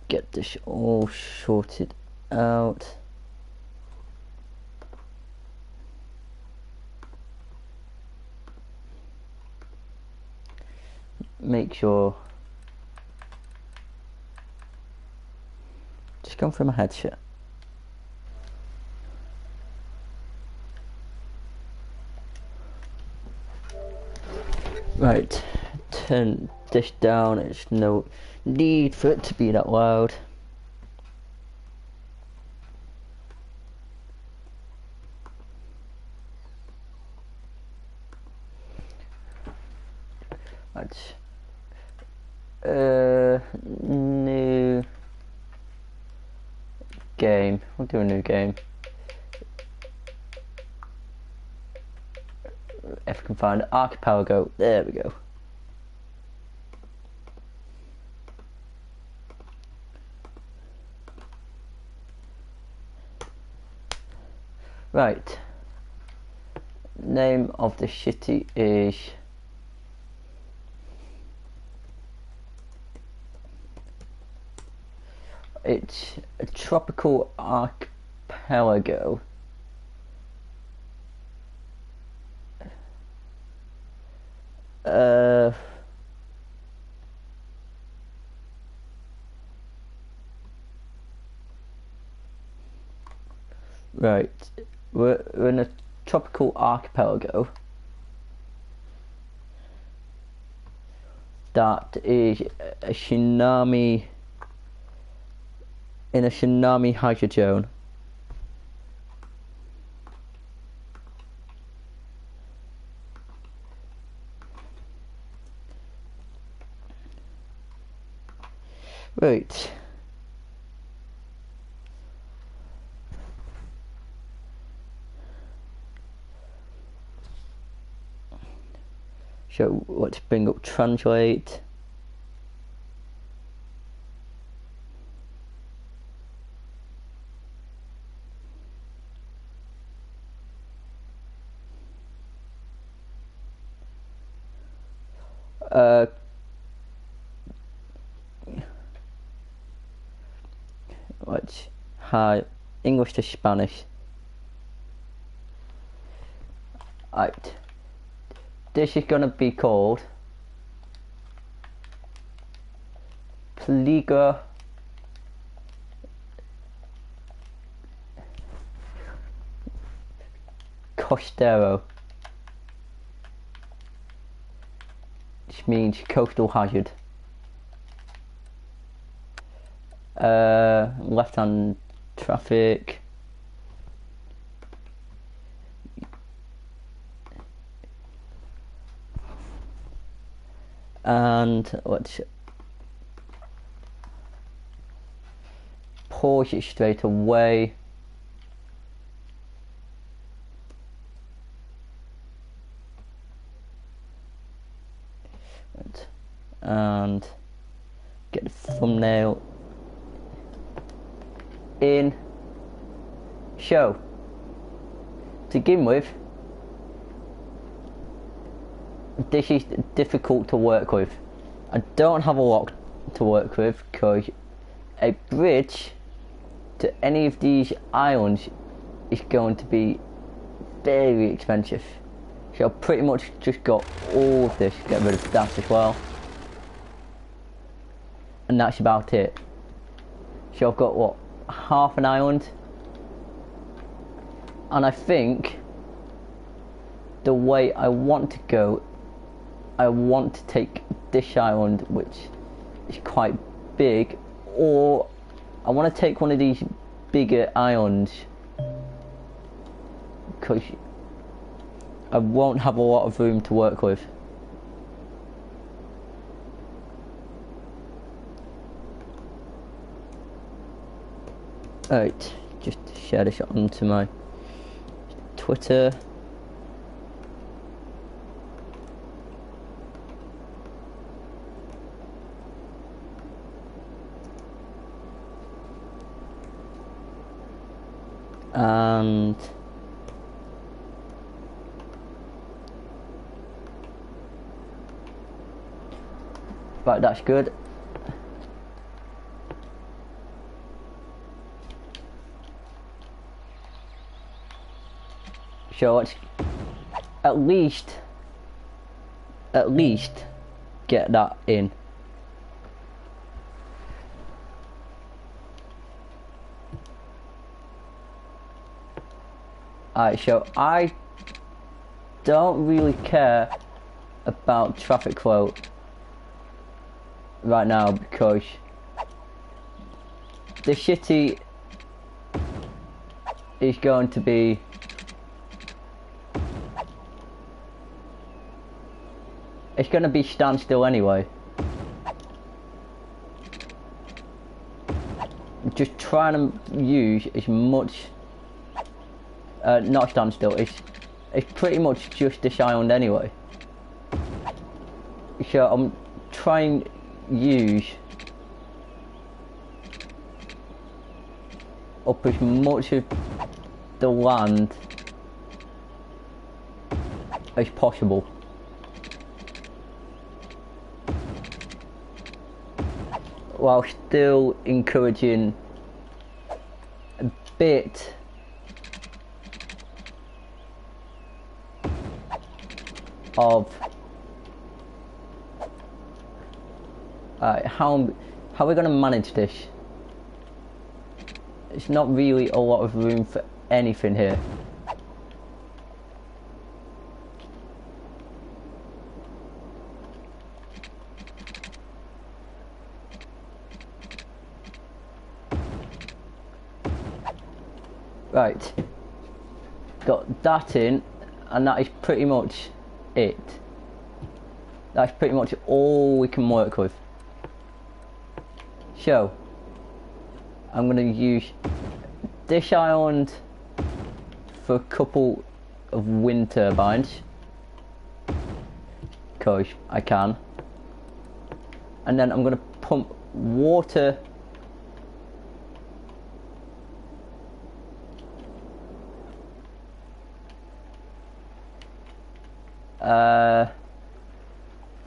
get this all sorted out. Make sure. Just going through my headshot. Right, turn this down. There's no need for it to be that loud. Right. New game. We'll do a new game. If I can find Archipelago. There we go. Right. Name of the city is it's a tropical archipelago. Right, we're in a tropical archipelago that is a tsunami, in a tsunami hazard zone. Right. So let's bring up translate. Let's hi English to Spanish. Right. This is gonna be called Pliga Costero, which means coastal hazard. Left-hand traffic. And let's pause it straight away. And get the thumbnail in. Show. To begin with, this is difficult to work with. I don't have a lot to work with because a bridge to any of these islands is going to be very expensive. So I've pretty much just got all of this, get rid of that as well. And that's about it. So I've got what, half an island? And I think the way I want to go, I want to take this island, which is quite big, or I want to take one of these bigger islands because I won't have a lot of room to work with. Alright, just share this onto my Twitter. And right, that's good. So let's at least get that in. Alright, so I don't really care about traffic flow right now because the city is going to be standstill anyway. Just trying to use as much not standstill, it's pretty much just this island anyway. So I'm trying to use up as much of the land as possible. While still encouraging a bit of how are we going to manage this? It's not really a lot of room for anything here. Right, got that in, and that is pretty much it. That's pretty much all we can work with. So I'm going to use this island for a couple of wind turbines because I can, and then I'm going to pump water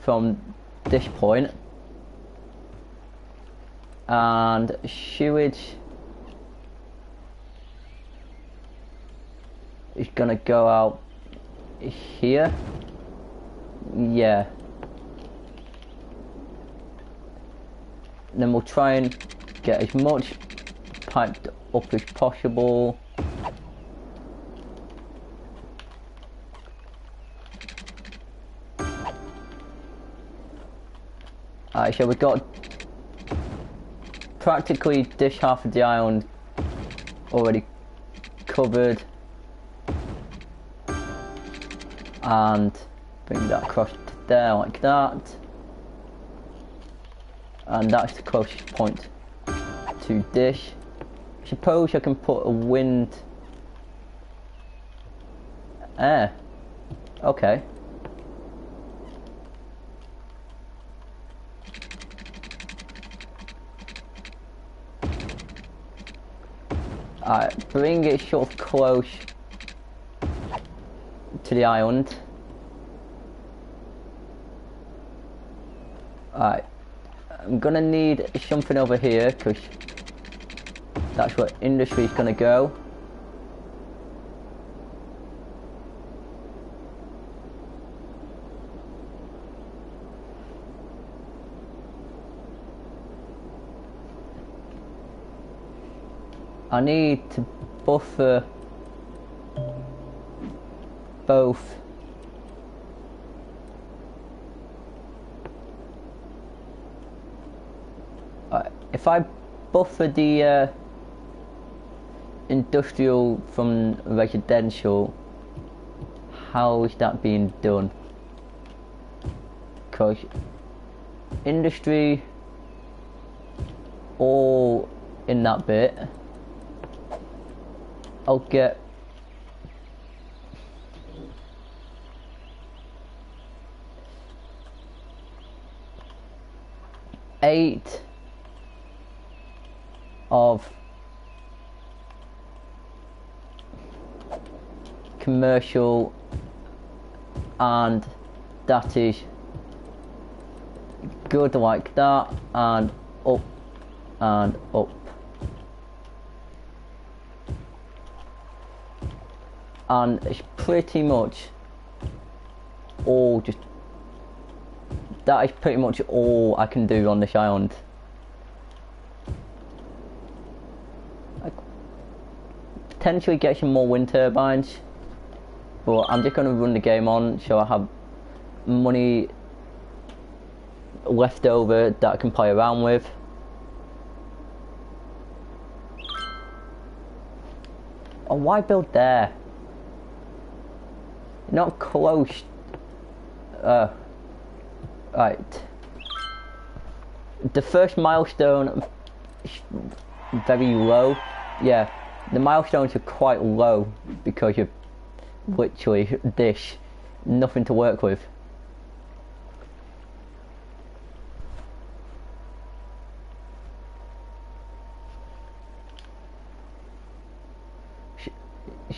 from this point, and sewage is gonna go out here. Yeah. And then we'll try and get as much piped up as possible. Alright, so we've got practically this half of the island already covered, and bring that across to there like that, and that's the closest point to this. I suppose I can put a wind okay. Alright, bring it sort of close to the island. Alright, I'm gonna need something over here because that's where industry is gonna go. I need to buffer both if I buffer the industrial from residential, how is that being done? Because industry all in that bit, I'll get eight of commercial, and that is good like that, and up and up. and it's pretty much all just. That is pretty much all I can do on this island. I potentially get some more wind turbines, but I'm just going to run the game on so I have money left over that I can play around with. Oh, why build there? You're not close. Right. The first milestone is very low. Yeah, the milestones are quite low because you're literally this, nothing to work with.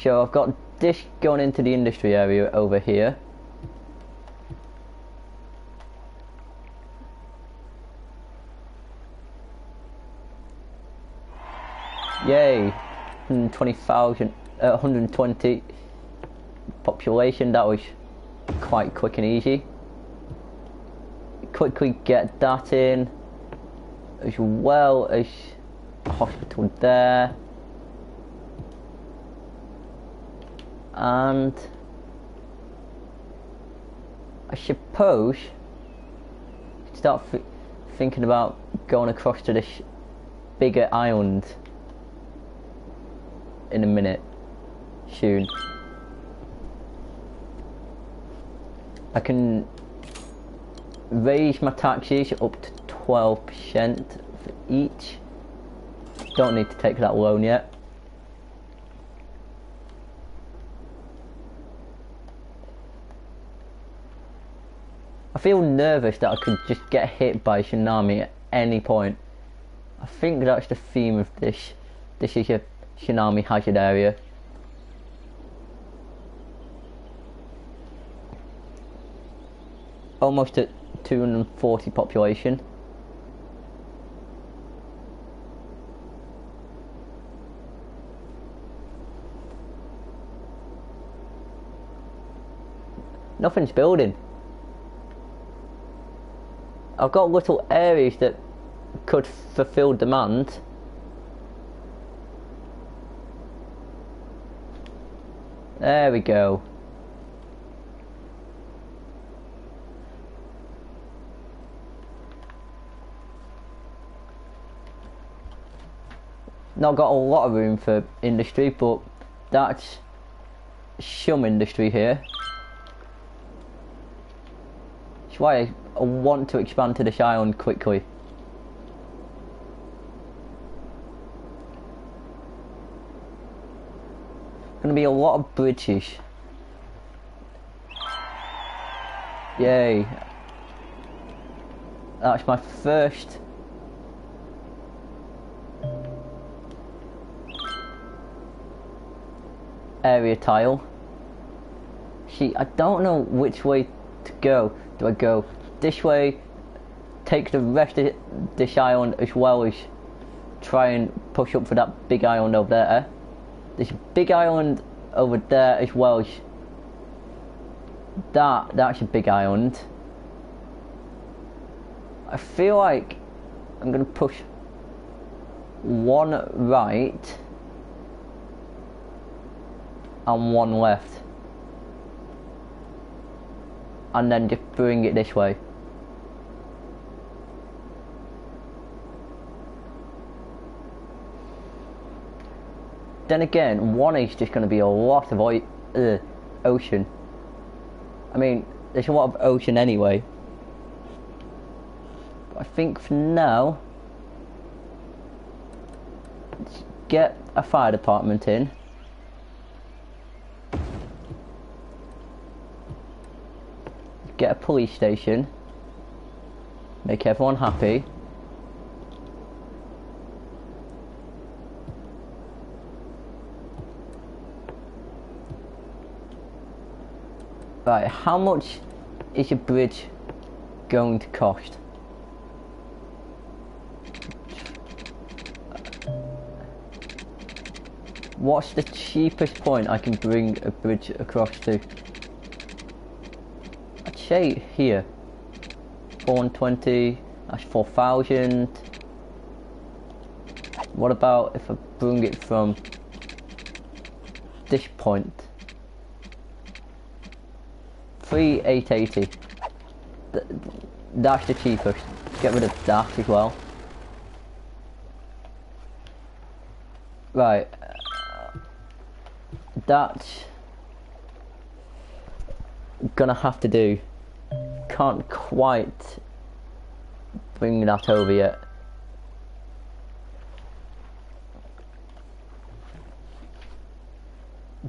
So I've got this going into the industry area over here. Yay, 120,000, 120 population. That was quite quick and easy. Quickly get that in, as well as a hospital there. And I suppose start thinking about going across to this bigger island in a minute, soon. I can raise my taxes up to 12% for each. Don't need to take that loan yet. I feel nervous that I could just get hit by a tsunami at any point. I think that's the theme of this. This is a tsunami hazard area. Almost at 240 population. Nothing's building. I've got little areas that could fulfill demand. There we go. Not got a lot of room for industry, but that's some industry here. That's why I want to expand to this island quickly. Gonna be a lot of bridges. Yay. That's my first area tile. See, I don't know which way to go. Do I go this way, take the rest of this island, as well as try and push up for that big island over there? There's a big island over there as well as that's a big island. I feel like I'm gonna push one right and one left, and then just bring it this way. Then again, one is just going to be a lot of ocean. I mean, there's a lot of ocean anyway. But I think for now, let's get a fire department in. Get a police station. Make everyone happy. Right, how much is a bridge going to cost? What's the cheapest point I can bring a bridge across to? I'd say here. 420, that's 4,000. What about if I bring it from this point? 3,880. That's the cheapest. Get rid of that as well. Right. That's gonna have to do. Can't quite bring that over yet.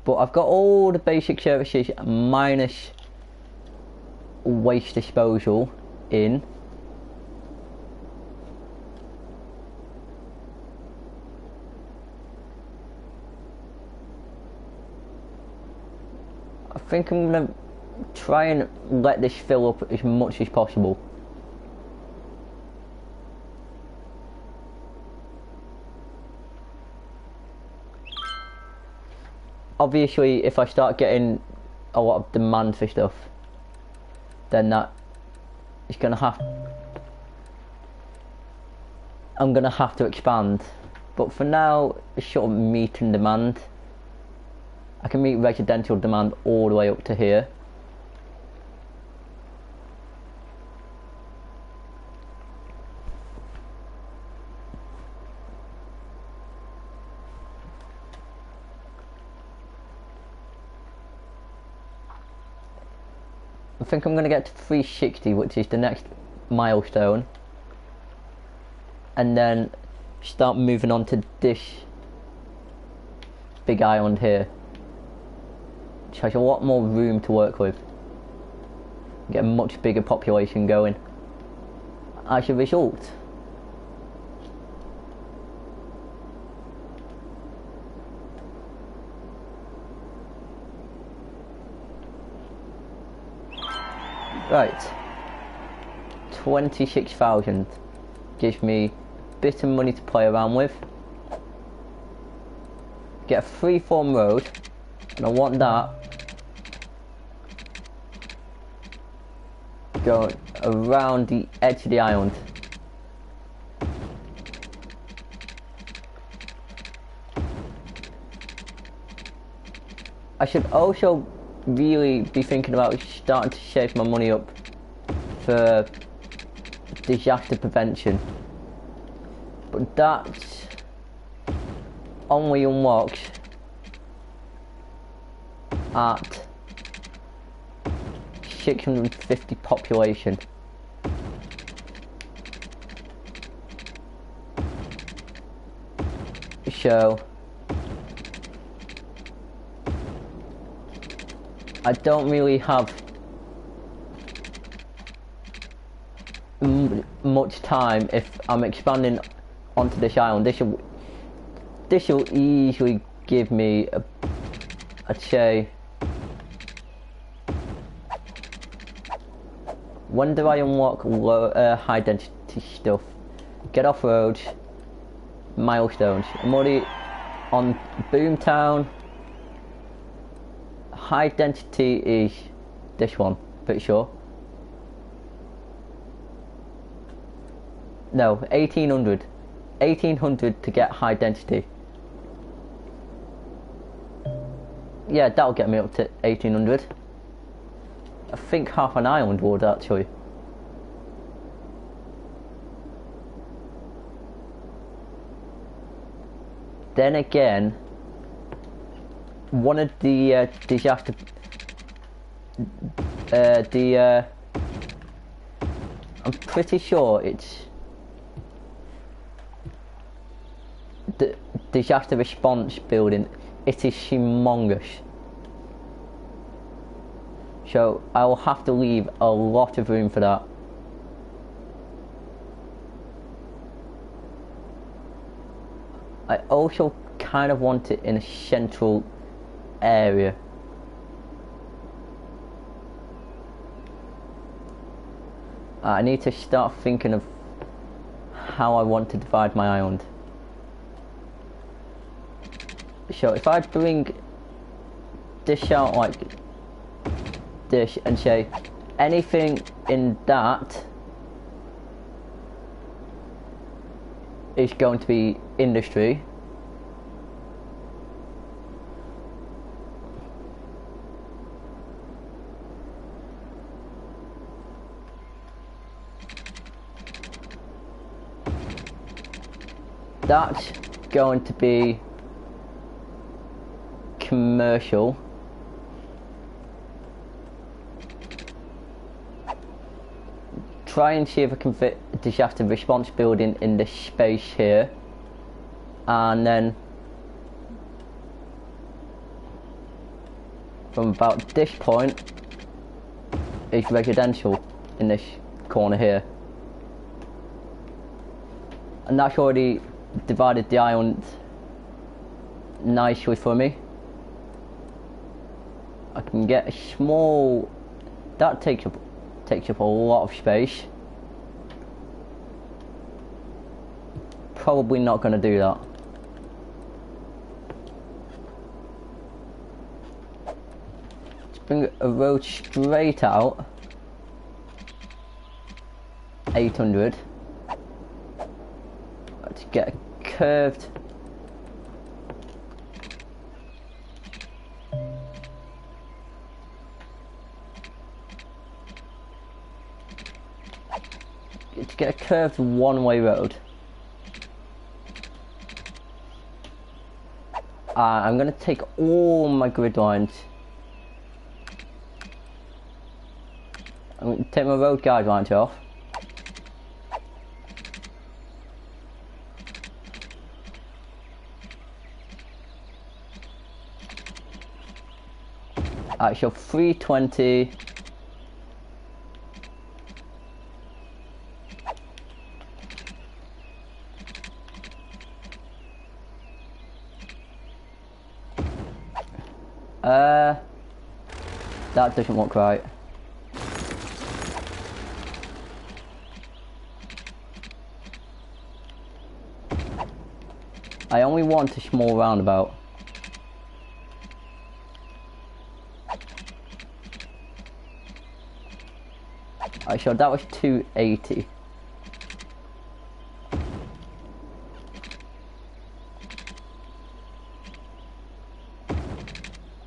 But I've got all the basic services minus waste disposal in. I think I'm gonna try and let this fill up as much as possible. Obviously, if I start getting a lot of demand for stuff, then that is gonna have. I'm gonna have to expand. But for now, it's sort of meeting demand. I can meet residential demand all the way up to here. I think I'm going to get to 360, which is the next milestone, and then start moving on to this big island here, which has a lot more room to work with. Get a much bigger population going as a result. Right, 26,000 gives me a bit of money to play around with. Get a free-form road, and I want that going around the edge of the island. I should also really be thinking about starting to save my money up for disaster prevention, but that only unlocks at 650 population. So I don't really have much time if I'm expanding onto this island. This will easily give me I'd say, when do I unlock high density stuff? Get off roads, milestones. I'm already on Boomtown. High density is this one, pretty sure. No, 1800. 1800 to get high density. Yeah, that'll get me up to 1800. I think half an island would actually. Then again, one of the disaster, I'm pretty sure it's the disaster response building. It is humongous, so I will have to leave a lot of room for that. I also kind of want it in a central area. I need to start thinking of how I want to divide my island. So if I bring this out like this and say anything in that is going to be industry, that's going to be commercial. Try and see if I can fit a disaster response building in this space here, and then from about this point is residential in this corner here, and that's already divided the island nicely for me. I can get a small, that takes up a lot of space. Probably not going to do that. Let's bring a road straight out. 800. Let's get a curved. To get a curved one-way road. I'm going to take all my grid lines. I'm going to take my road guidelines off. Alright, so 320. That doesn't look right. I only want a small roundabout. Alright, so that was 280.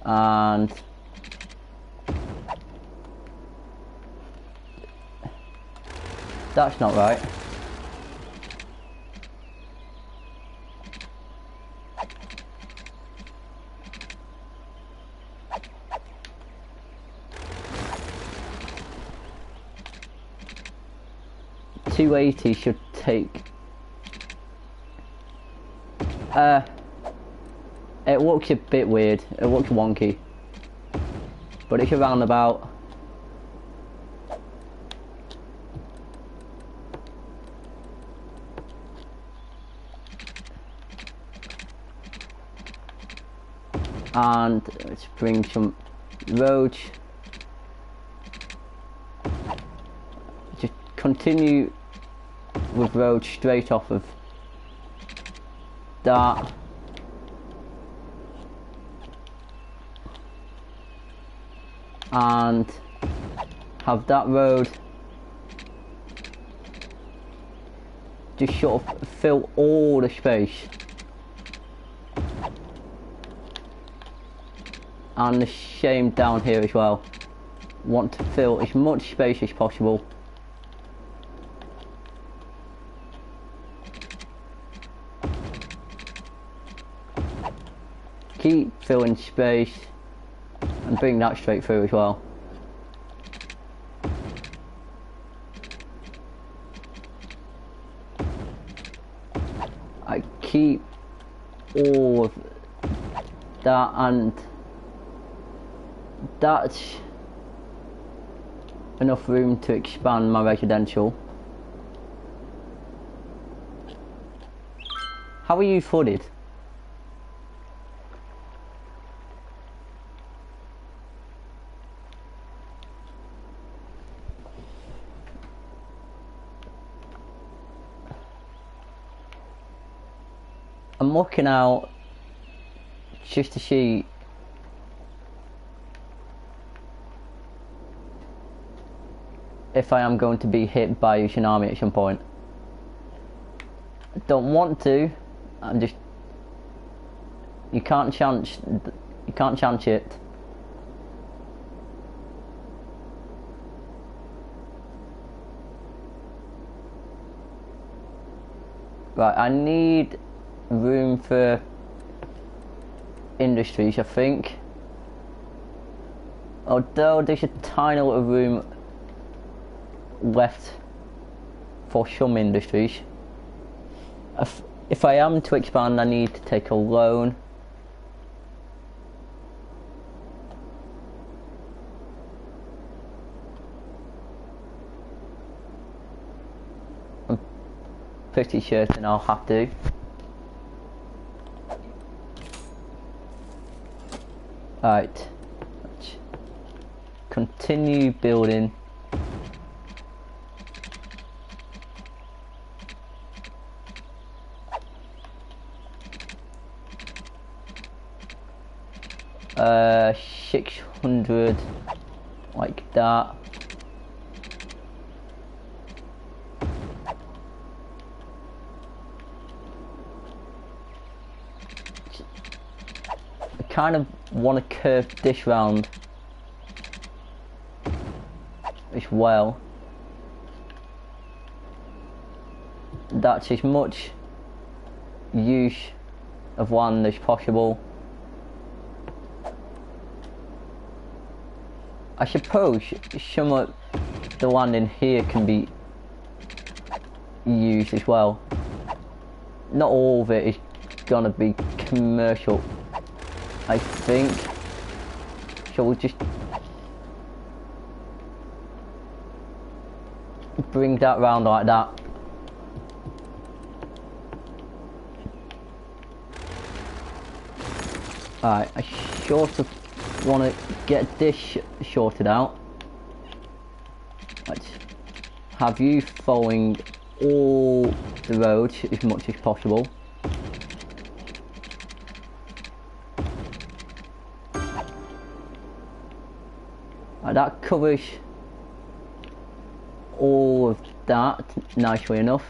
And that's not right. $280 should take. It looks a bit weird. It looks wonky, but it's a roundabout. And let's bring some roads. Just continue with roads straight off of that. And have that road just sort of fill all the space. And the same down here as well. Want to fill as much space as possible. Keep filling space and bring that straight through as well. I keep all of that, and that's enough room to expand my residential. How are you footed? I'm looking out just to see if I am going to be hit by a tsunami at some point. I don't want to. I'm just. You can't chance it. Right, I need room for industries, I think. Although there's a tiny little room left for some industries. If I am to expand, I need to take a loan. I'm pretty certain I'll have to. Right, let's continue building. Uh, 600, like that. I kind of want to curve this round as well. That's as much use of land as possible. I suppose some of the land in here can be used as well. Not all of it is gonna be commercial, I think. So we'll just bring that round like that. Alright, I sort of want to get this sorted out. Let's have you following all the roads as much as possible. That covers all of that nicely enough.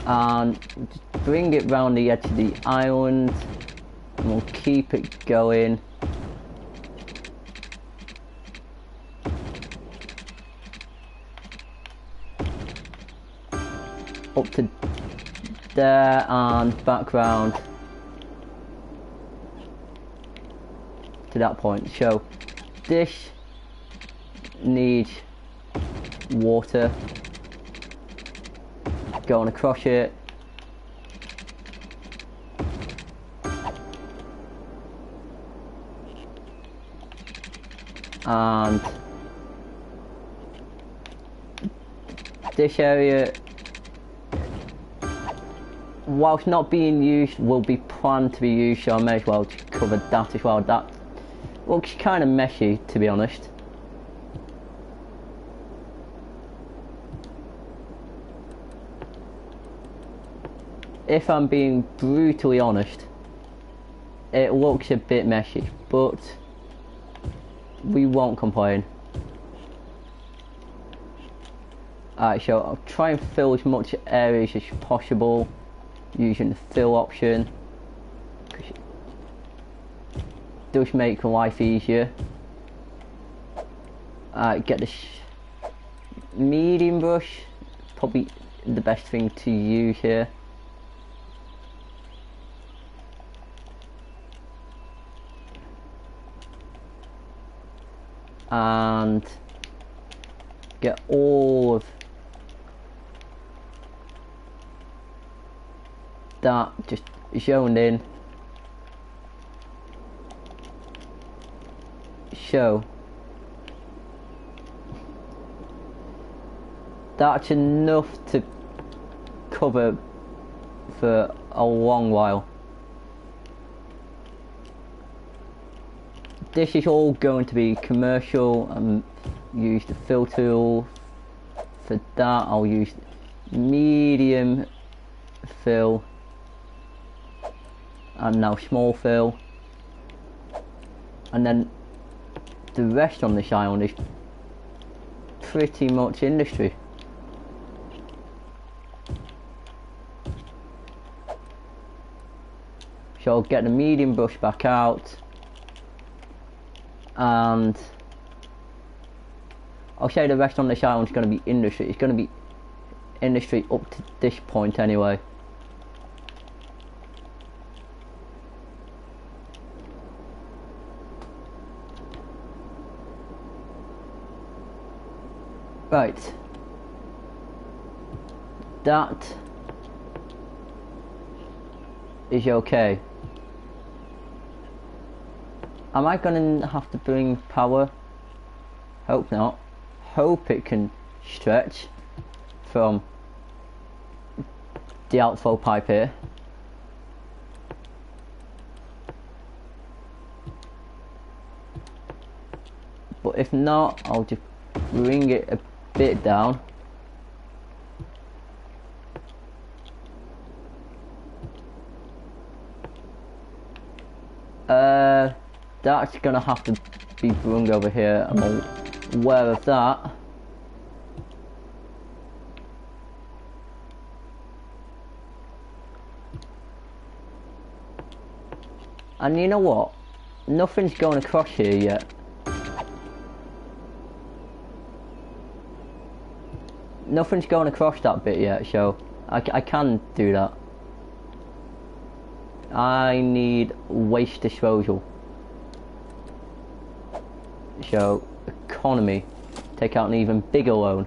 And just bring it round the edge of the island and we'll keep it going. Up to there and back round to that point. So this needs water going across it. And this area, whilst not being used, will be planned to be used, so I may as well just cover that as well. That looks kind of messy, to be honest. If I'm being brutally honest, it looks a bit messy, but we won't complain. Alright, so I'll try and fill as much areas as possible using the fill option. It does make life easier. Alright, get this medium brush, probably the best thing to use here. And get all of that just zoned in. So that's enough to cover for a long while. This is all going to be commercial and use the fill tool. For that, I'll use medium fill, and now small fill, and then the rest on this island is pretty much industry. So I'll get the medium brush back out, and I'll say the rest on this island is going to be industry. It's going to be industry up to this point anyway. Right. That is okay. Am I gonna have to bring power? Hope not. Hope it can stretch from the outflow pipe here. But if not, I'll just bring it a bit down. That's gonna have to be brung over here. I'm aware of that. And you know what? Nothing's going across here yet. Nothing's going across that bit yet, so I can do that. I need waste disposal. So, economy. Take out an even bigger loan.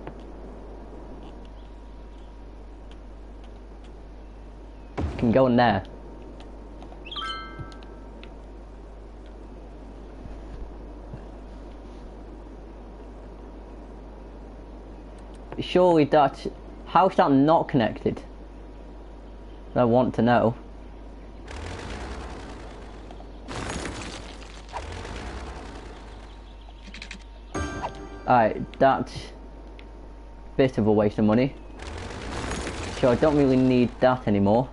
Can go in there. Surely that's... How's that not connected? I want to know. Alright, that's a bit of a waste of money. So I don't really need that anymore.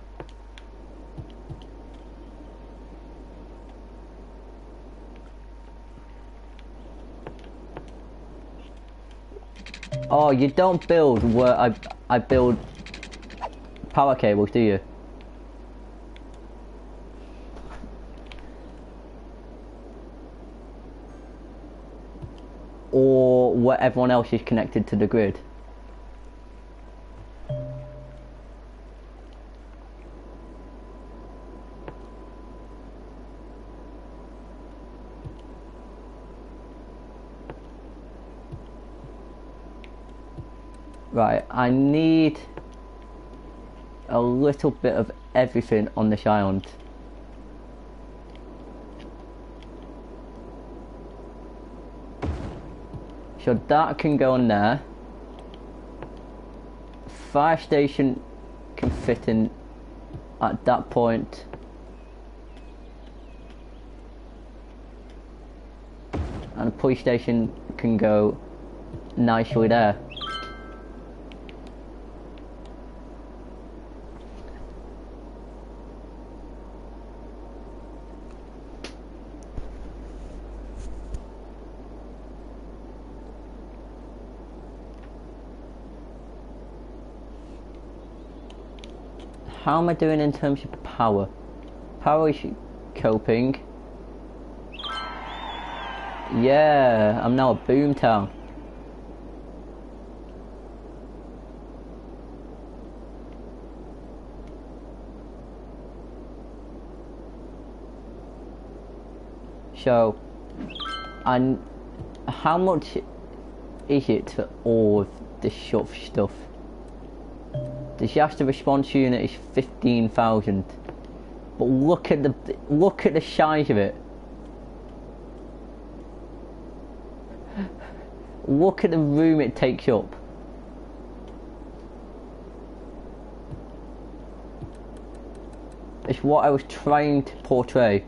Oh, you don't build where I build power cables, do you? Or where everyone else is connected to the grid? Right, I need a little bit of everything on this island. So that can go in there. Fire station can fit in at that point. And a police station can go nicely there. How am I doing in terms of power? Power is coping. Yeah, I'm now a boom town. So, and how much is it for all of this sort of stuff? Disaster response unit is 15,000, but look at the size of it. Look at the room it takes up. It's what I was trying to portray.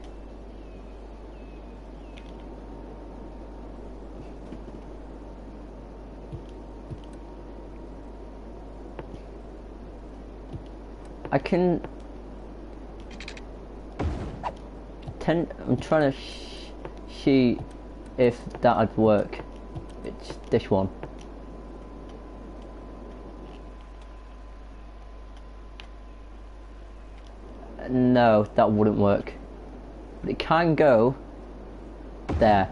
I can I'm trying to see if that'd work. It's this one. No, that wouldn't work. But it can go there.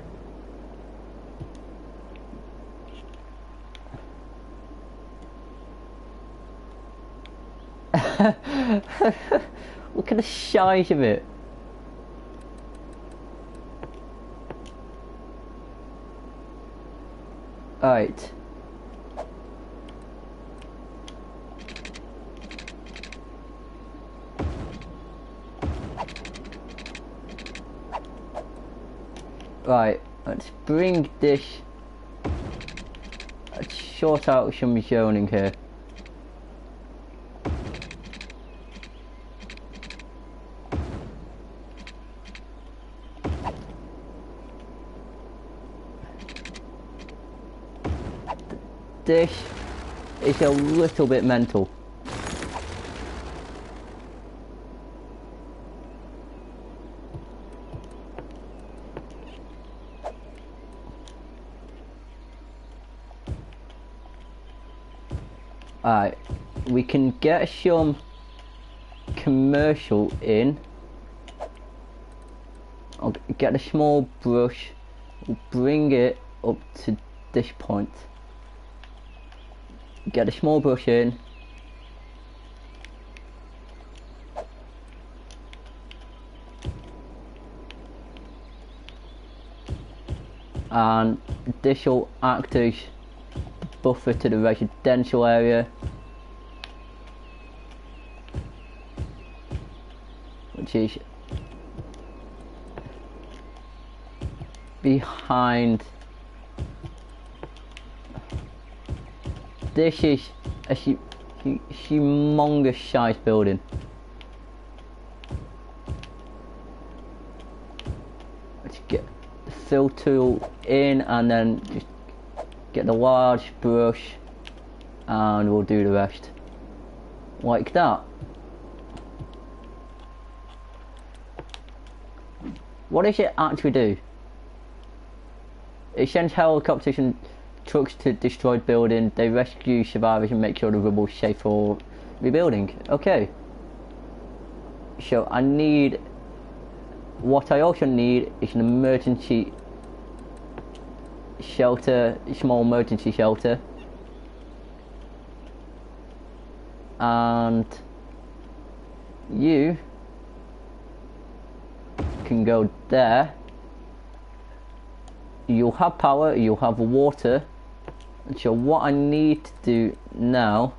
Look at the size of it. Alright. Right, let's bring this. Let's sort out some zoning here. This is a little bit mental. Alright, we can get some commercial in. I'll get a small brush, we'll bring it up to this point. Get a small brush in. And this will act as buffer to the residential area, which is behind. This is a humongous size building. Let's get the fill tool in and then just get the large brush and we'll do the rest. Like that. What does it actually do? It sends helicopters and trucks to destroyed building. They rescue survivors and make sure the rubble is safe for rebuilding. Okay. So I need. What I also need is an emergency shelter, a small emergency shelter. And you can go there. You'll have power, you'll have water. So what I need to do now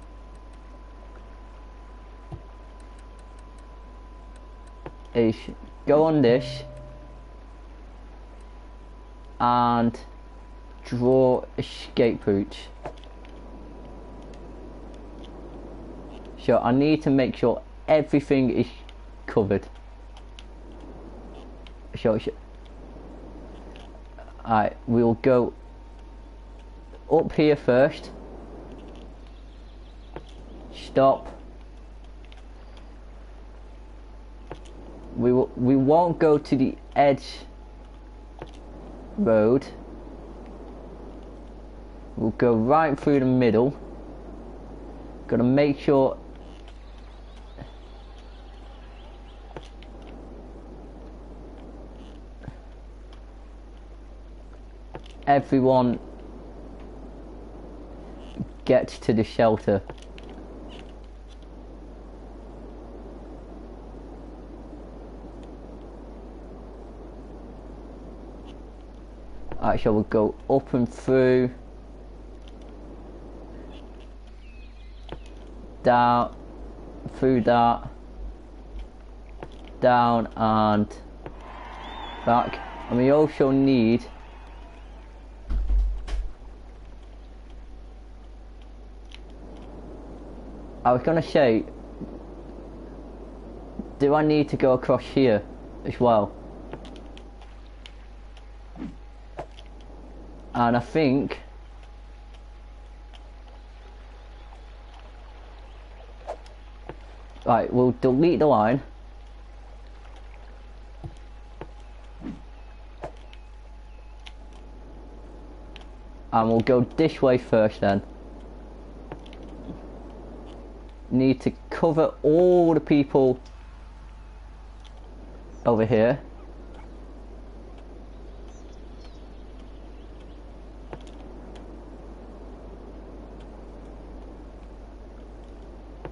is go on this and draw escape routes. So I need to make sure everything is covered. So alright, we'll go up here first. Stop. We won't go to the edge road. We'll go right through the middle. Gotta make sure everyone gets to the shelter. Alright, so we'll go up and through, down, through that, down and back. And we also need I was gonna say, do I need to go across here as well? And I think Right, we'll delete the line. And we'll go this way first then. Need to cover all the people over here.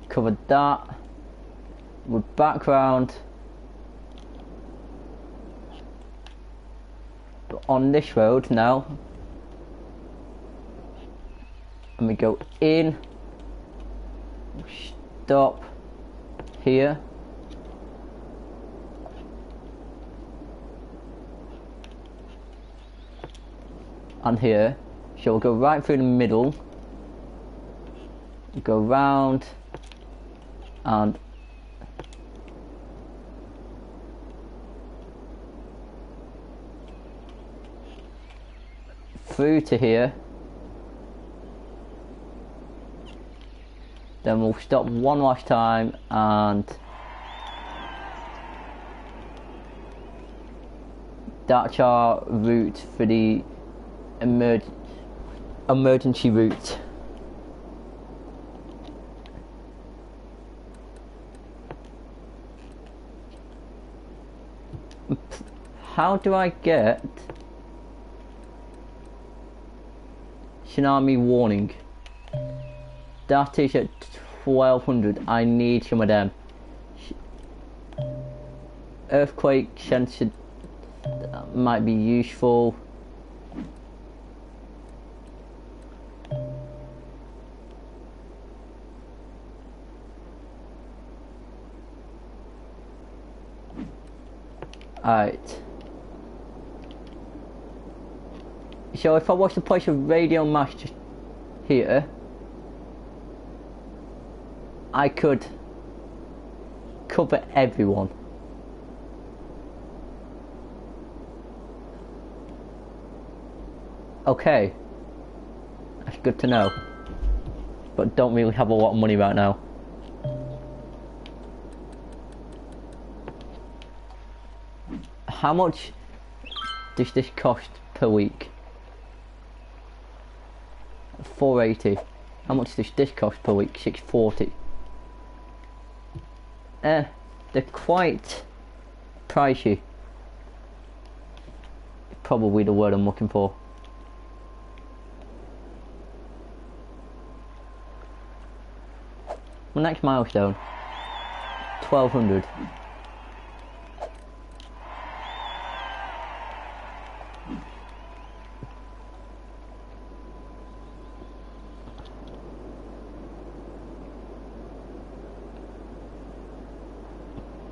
Cover that with background on this road now. And we go in, stop here, and here. So we'll go right through the middle, go round, and through to here. Then we'll stop one last time and that's our route for the emergency route. How do I get tsunami warning? That is at 1200. I need some of them. Earthquake sensor might be useful. Alright. So if I was to place a radio mast here, I could cover everyone. Okay, that's good to know, but don't really have a lot of money right now. How much does this cost per week? 480. How much does this cost per week? 640. They're quite pricey. Probably the word I'm looking for. My next milestone, 1200.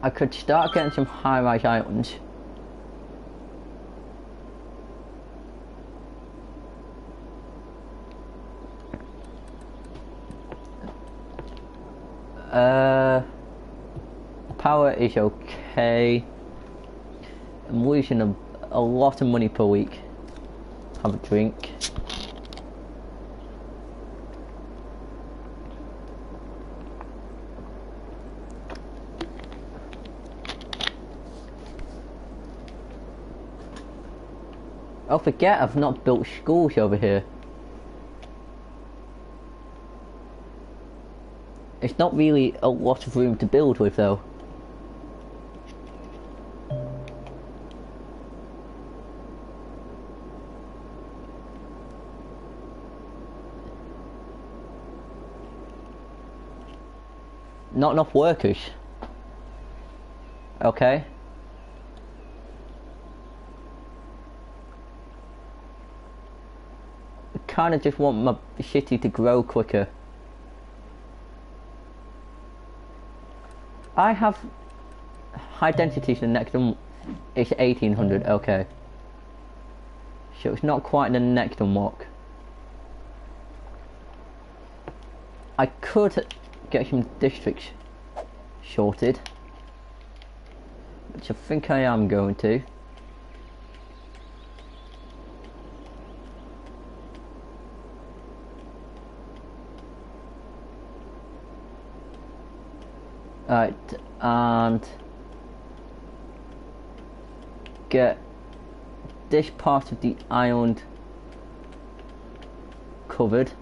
I could start getting some high-rise islands. Power is okay. I'm losing a lot of money per week. Have a drink. Oh, forget I've not built schools over here. It's not really a lot of room to build with though. Not enough workers. Okay. I kinda just want my city to grow quicker. I have high density, so the next one is 1800, okay. So it's not quite the next unlock. I could get some districts sorted, which I think I am going to. Right, and get this part of the island covered.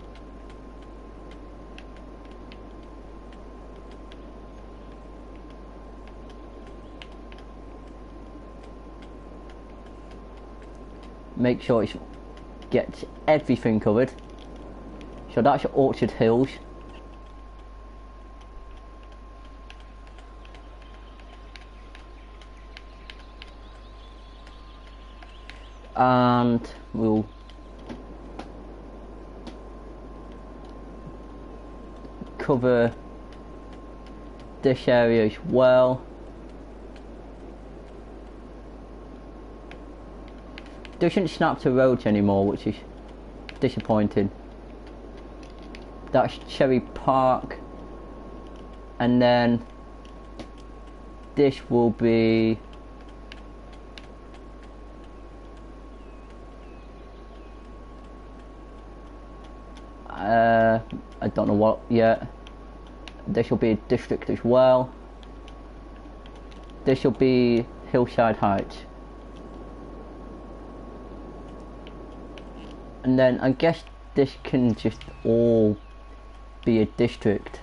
Make sure it gets everything covered. So that's Orchard Hills. And we'll cover this area as well. Doesn't snap to roads anymore, which is disappointing. That's Cherry Park, and then this will be I don't know what yet. This will be a district as well. This will be Hillside Heights. And then I guess this can just all be a district.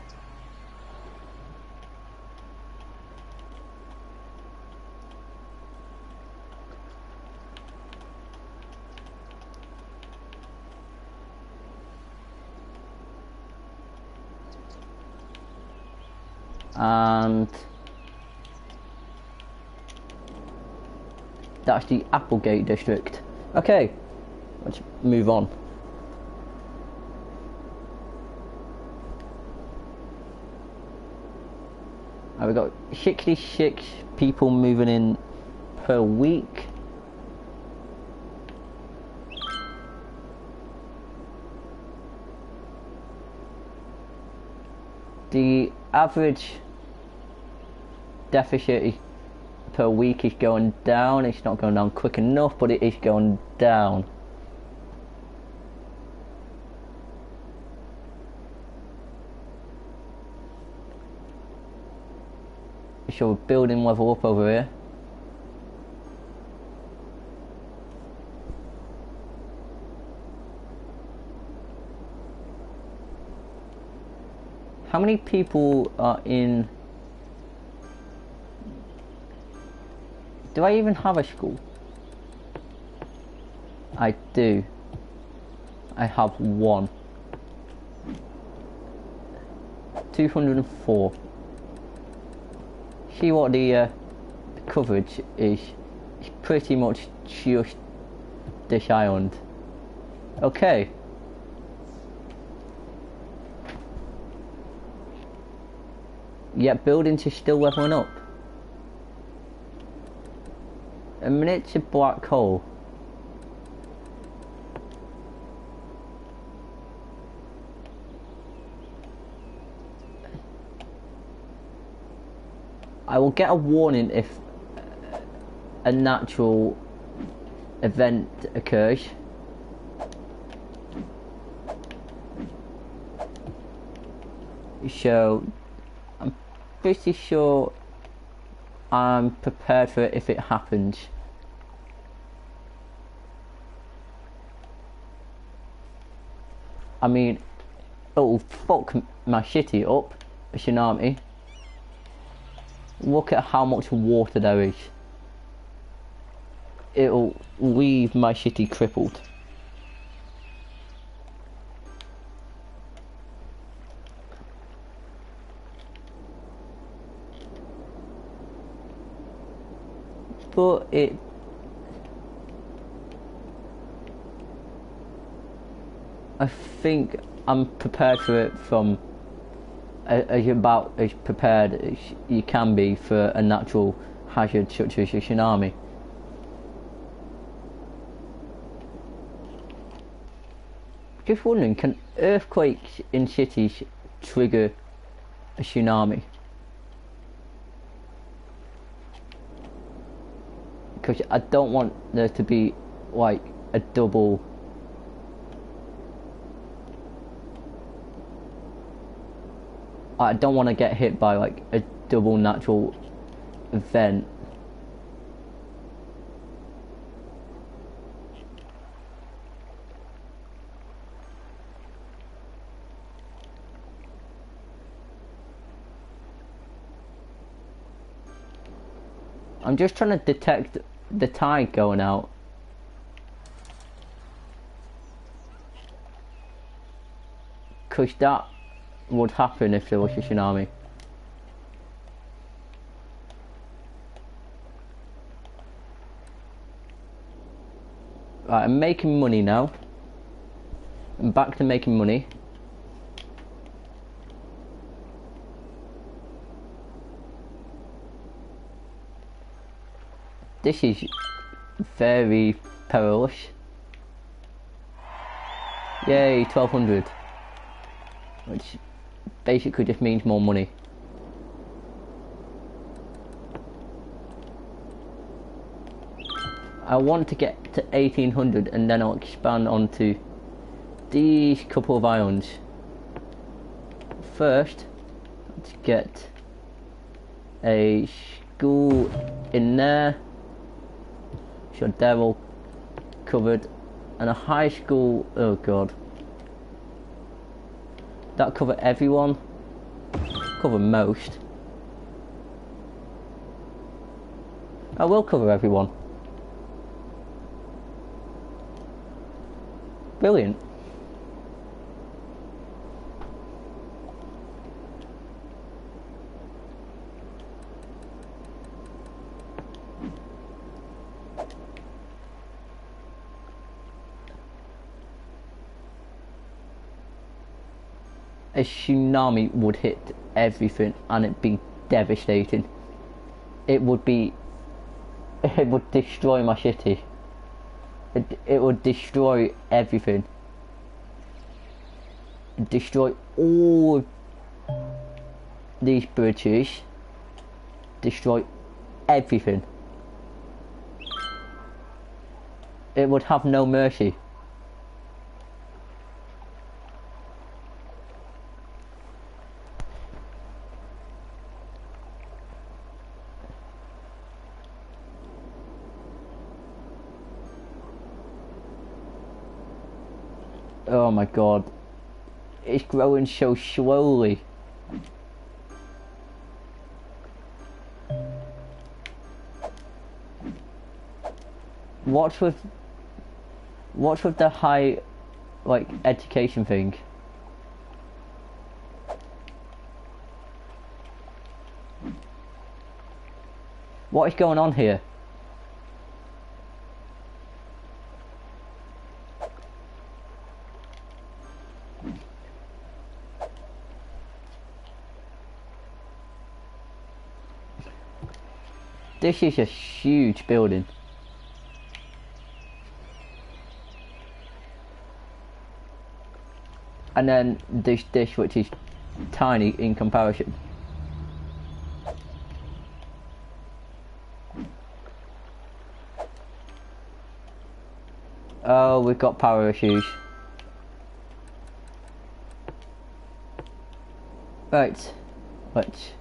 And that's the Applegate district. Okay, let's move on. We've got 66 people moving in per week. The average deficit per week is going down. It's not going down quick enough, but it is going down. So we're building level up over here. How many people are in? Do I even have a school? I do. I have one. 204. See what the coverage is. It's pretty much just this island. Okay. Yet buildings are still leveling up. A miniature black hole. I will get a warning if a natural event occurs. So I'm pretty sure I'm prepared for it if it happens. I mean, it'll fuck my city up, a tsunami. Look at how much water there is. It'll leave my city crippled. But I think I'm prepared for it from about as prepared as you can be for a natural hazard such as a tsunami. Just wondering, can earthquakes in cities trigger a tsunami? Because I don't want there to be like a double. I don't want to get hit by like a double natural vent. I'm just trying to detect the tide going out. Because that would happen if there was a tsunami. Right, I'm making money now. I'm back to making money. This is very perilous. Yay, 1200. Which basically just means more money. I want to get to 1800 and then I'll expand onto these couple of islands. First, let's get a school in there. Sure, they're all covered. And a high school, oh god. That cover everyone? Cover most. I will cover everyone. Brilliant. A tsunami would hit everything and it'd be devastating. It would destroy my city. It would destroy everything. Destroy all these bridges. Destroy everything. It would have no mercy. Oh my god. It's growing so slowly. What's with the high, like, education thing? What is going on here? This is a huge building. And then this dish, which is tiny in comparison. Oh, we've got power issues. Right, let's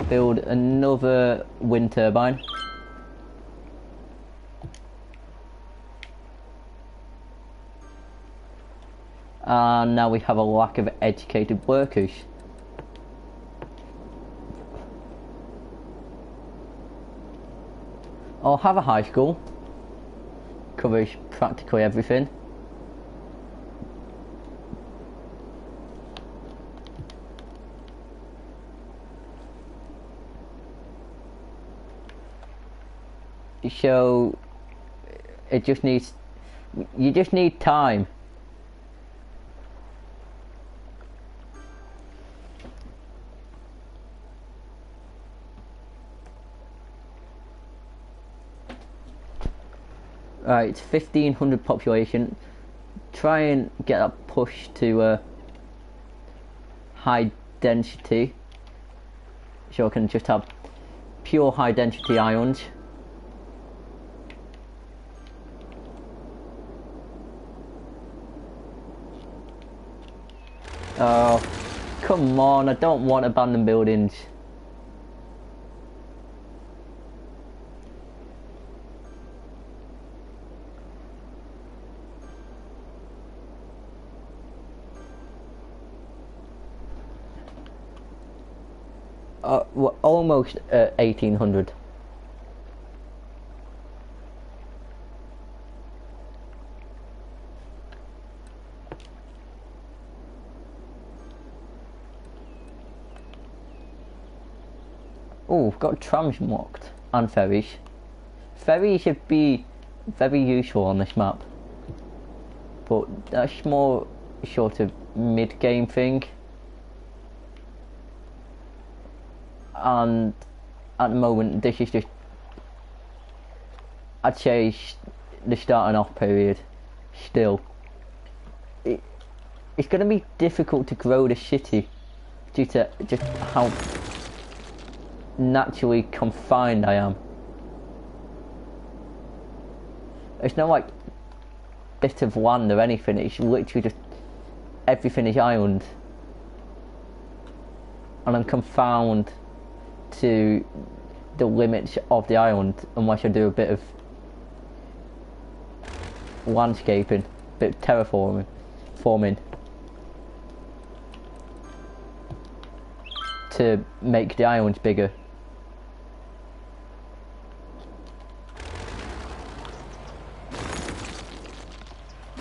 build another wind turbine. And now we have a lack of educated workers. I'll have a high school. Covers practically everything. So it just needs, you just need time. Right, it's 1500 population. Try and get that push to high density, so I can just have pure high density ions. Oh, come on, I don't want abandoned buildings. We're almost at 1800. Oh, we've got trams unlocked and ferries. Ferries should be very useful on this map, but that's more sort of mid-game thing. And at the moment, this is just, I'd say, the starting off period. Still, it's going to be difficult to grow the city due to just how naturally confined I am. It's not like bit of land or anything, it's literally just everything is island, and I'm confined to the limits of the island unless I do a bit of landscaping, a bit of forming to make the islands bigger.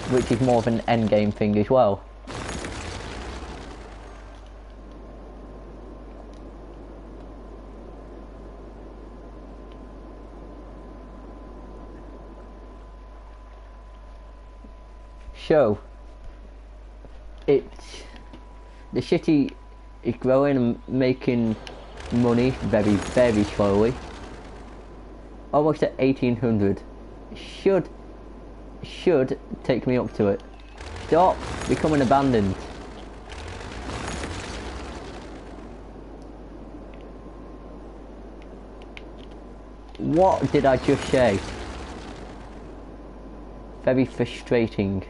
Which is more of an end game thing as well. So, the city is growing and making money very, very slowly. Almost at 1800. Should take me up to it. Stop becoming abandoned. What did I just say? Very frustrating.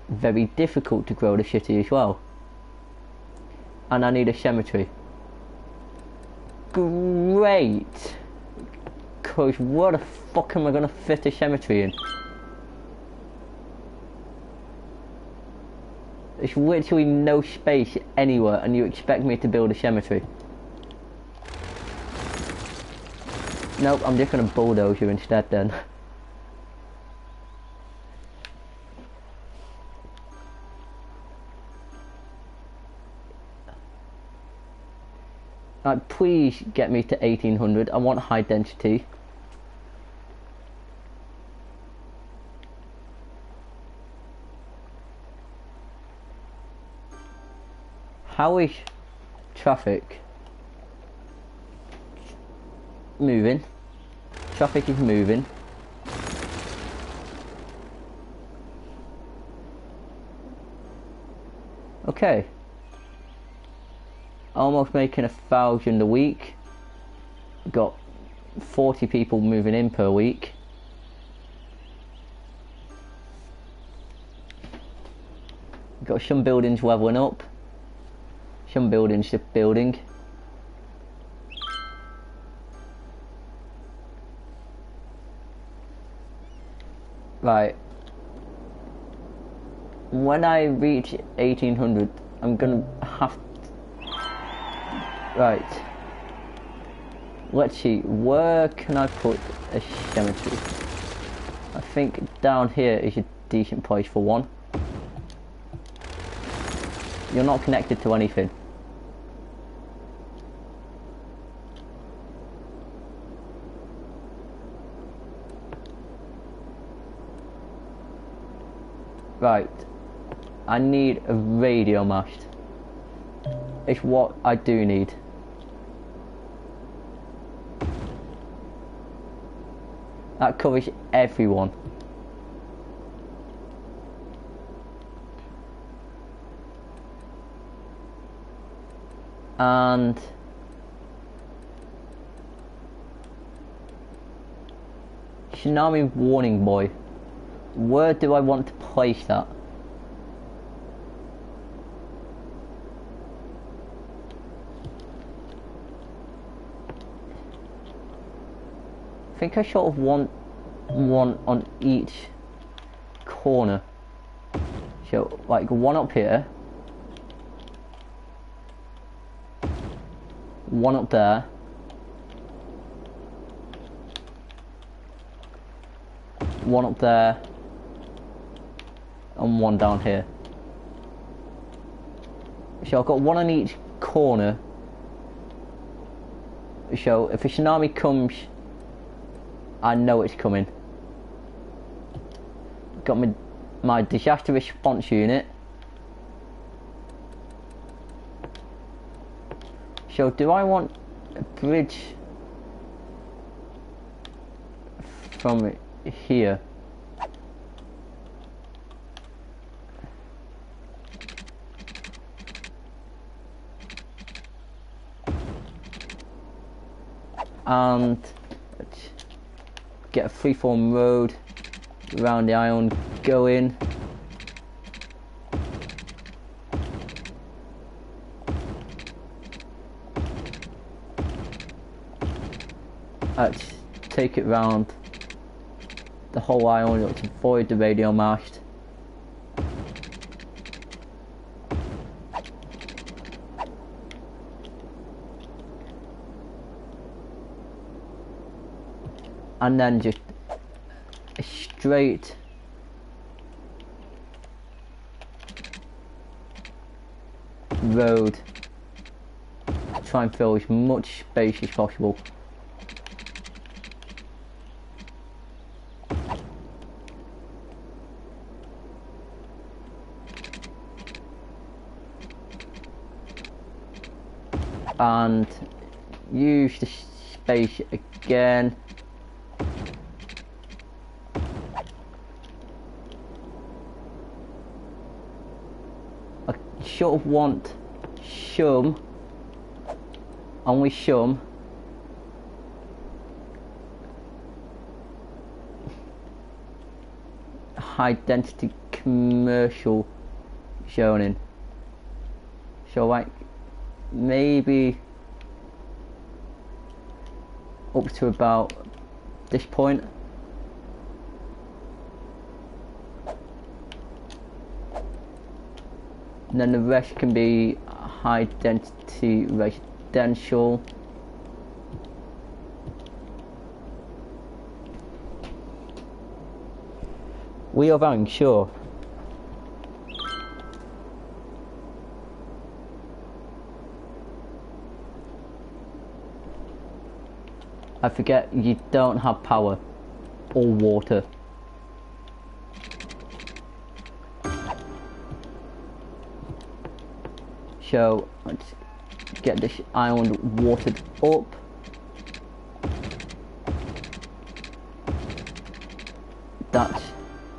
Very difficult to grow the city as well. And I need a cemetery. Great! Cause what the fuck am I gonna fit a cemetery in? There's literally no space anywhere and you expect me to build a cemetery. Nope, I'm just gonna bulldoze you instead then. Please get me to 1800. I want high density. How is traffic moving? Traffic is moving. Okay. Almost making 1,000 a week. Got 40 people moving in per week. Got some buildings leveling up. Some buildings just building. Right. When I reach 1800, I'm gonna have to... Right. Let's see, where can I put a cemetery? I think down here is a decent place for one. You're not connected to anything. Right. I need a radio mast. It's what I do need. That covers everyone. And tsunami warning buoy. Where do I want to place that? I think I sort of want one on each corner. So like one up here. one up there, one up there, and one down here. So I've got one on each corner. So if a tsunami comes, I know it's coming. Got my disaster response unit. So do I want a bridge from here? And get a freeform road around the island going. Take it round the whole island to avoid the radio mast. And then just a straight road. Try and fill as much space as possible. And use the space again. I sort of want some, only some, high density commercial zoning. So like maybe up to about this point. And then the rest can be high density residential. We are going, sure. I forget you don't have power or water. So let's get this island watered up. That's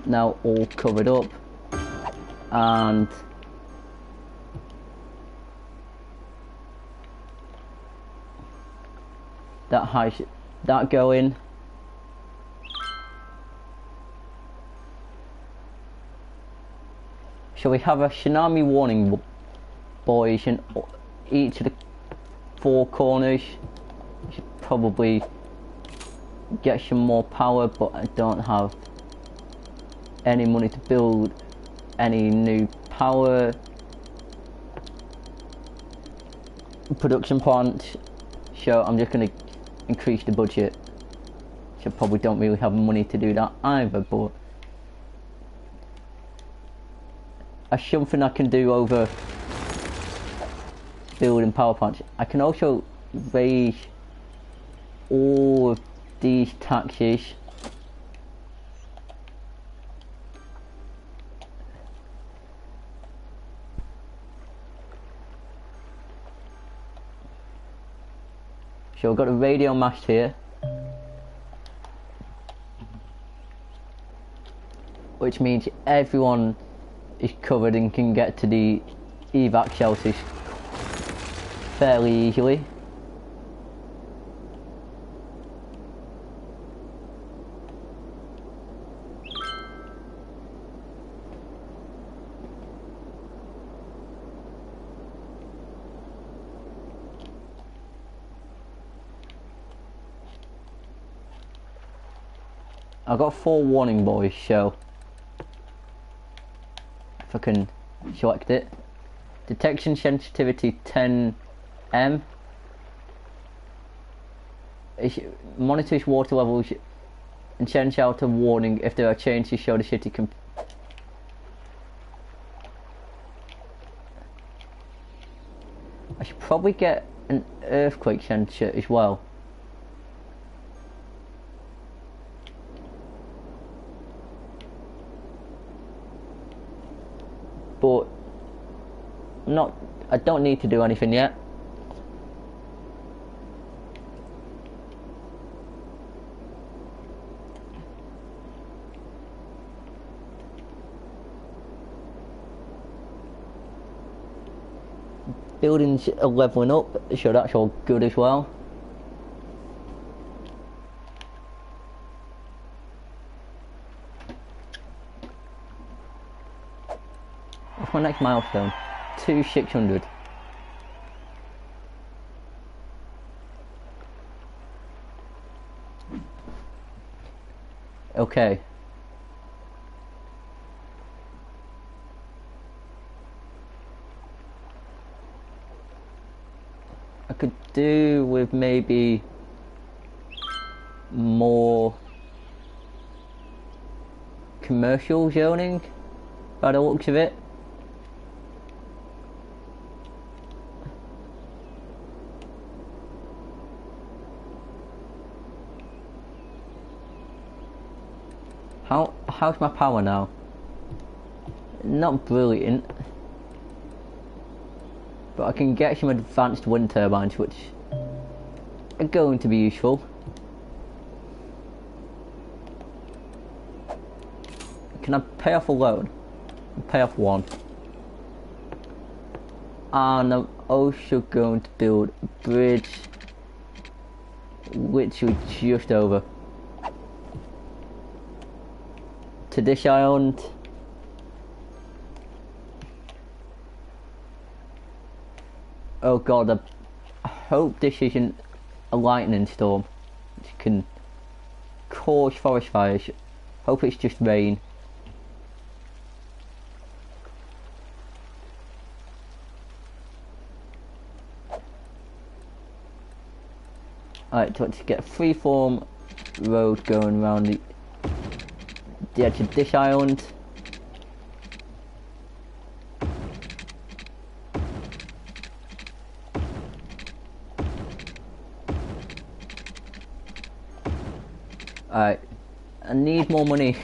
now all covered up, and that has that going. So we have a tsunami warning buoys in each of the four corners. Should probably get some more power, but I don't have any money to build any new power production plants, so I'm just going to increase the budget. So probably don't really have money to do that either, but that's something I can do over building power plants. I can also raise all of these taxes. So I've got a radio mast here, which means everyone is covered and can get to the evac shelters fairly easily. I've got 4 warning buoys, so if I can select it. Detection sensitivity 10M. It monitors water levels and sends out a warning if there are changes to show the city can. I should probably get an earthquake sensor as well. But I don't need to do anything yet. Buildings are leveling up, so that's all good as well. What's my next milestone? 2600. Okay. I could do with maybe more commercial zoning by the looks of it. How's my power now? Not brilliant, but I can get some advanced wind turbines which are going to be useful. Can I pay off a loan? Pay off one. And I'm also going to build a bridge literally just over to this island. Oh god, I hope this isn't a lightning storm which can cause forest fires. Hope it's just rain. Alright, so let's get a freeform road going around the edge of this island. Alright, I need more money.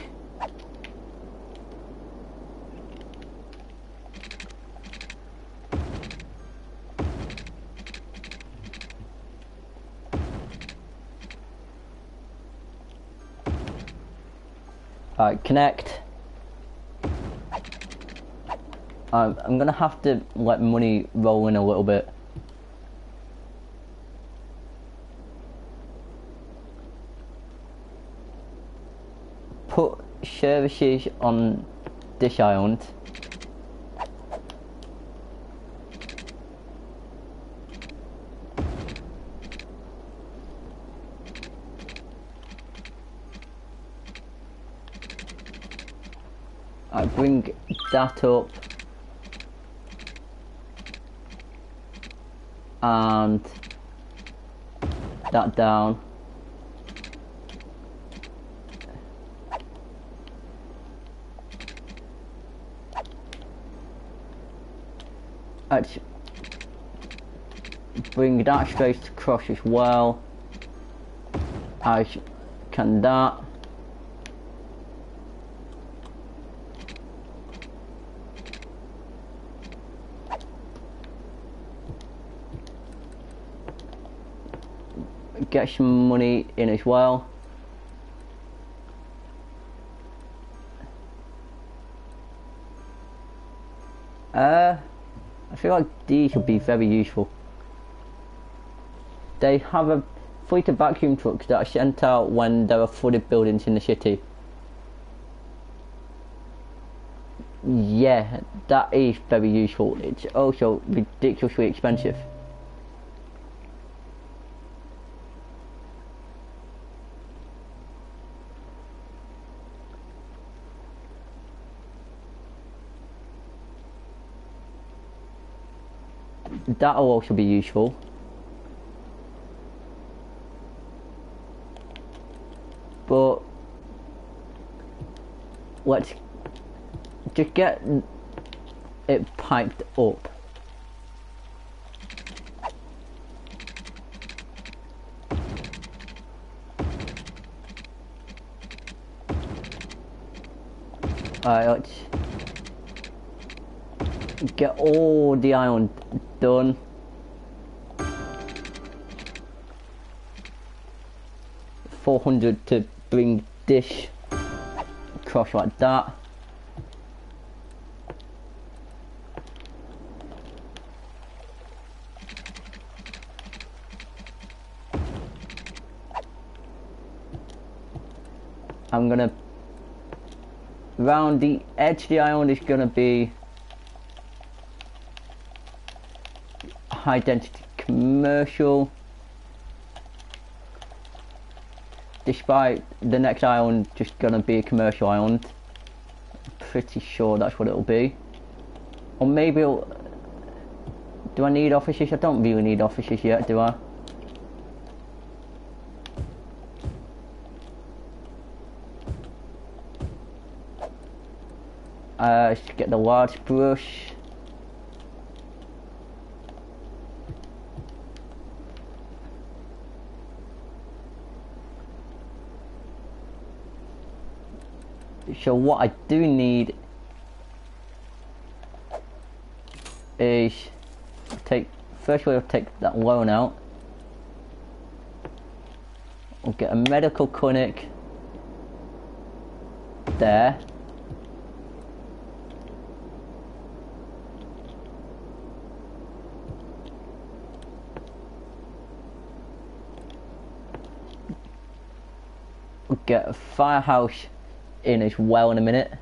Alright, connect. I'm gonna have to let money roll in a little bit. Put services on this island. I bring that up and that down. Let's bring that straight across as well, as can that. Get some money in as well. I feel like these would be very useful. They have a fleet of vacuum trucks that are sent out when there are flooded buildings in the city. Yeah, that is very useful. It's also ridiculously expensive. That'll also be useful. But let's just get it piped up. Alright, let's get all the iron done. $400 to bring this across like that. I'm gonna round the edge of the island is gonna be high density commercial. Despite the next island just gonna be a commercial island. I'm pretty sure that's what it'll be. Or maybe it'll... Do I need offices? I don't really need offices yet, do I? Let's get the large brush. So what I do need is firstly I'll take that loan out. We'll get a medical clinic there. We'll get a firehouse in as well in a minute.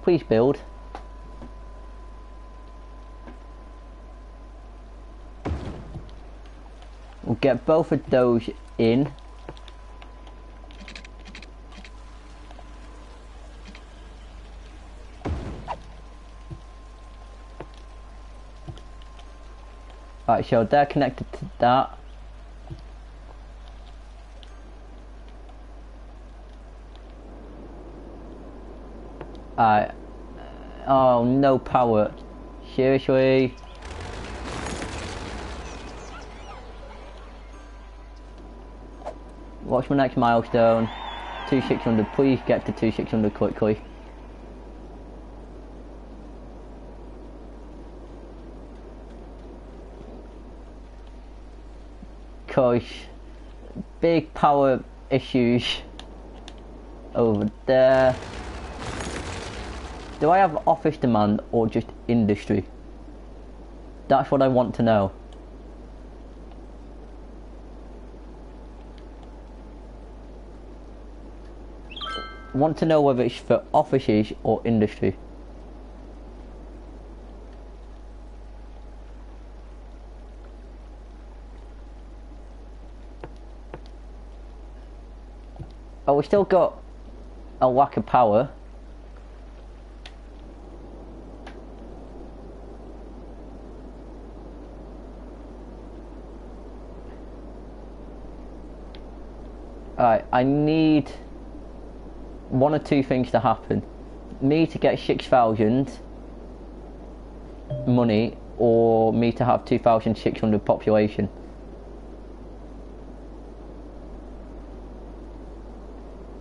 Please build. We'll get both of those in. Right, so they're connected to that. Alright. Oh, no power. Seriously? What's my next milestone? 2600. Please get to 2600 quickly. Because big power issues over there. Do I have office demand or just industry? That's what I want to know. I want to know whether it's for offices or industry. Oh, we still got a lack of power. Alright, I need one or two things to happen. Me to get 6,000 money, or me to have 2,600 population.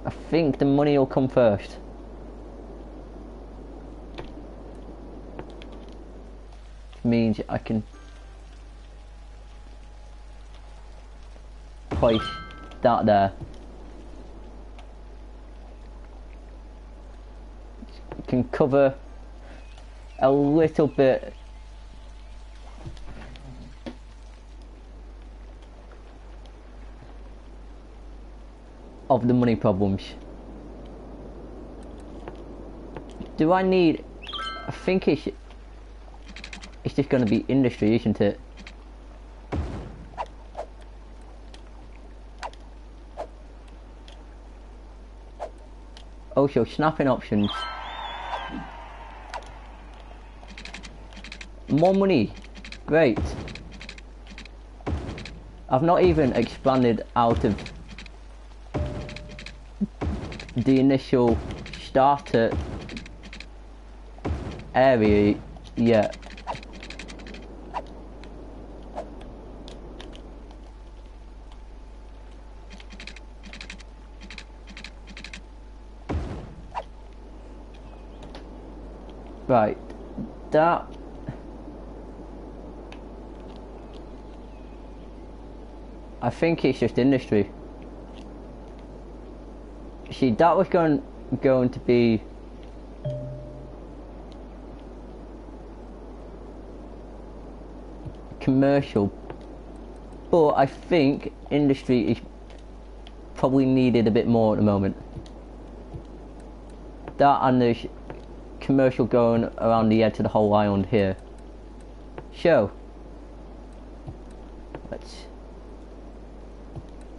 I think the money will come first. Which means I can place that there. It can cover a little bit of the money problems. Do I need... I think it's just going to be industry, isn't it? Also, snapping options. More money. Great. I've not even expanded out of the initial starter area yet. Right, that I think it's just industry. See, that was going to be commercial, but I think industry is probably needed a bit more at the moment. That and there's commercial going around the edge of the whole island here. So let's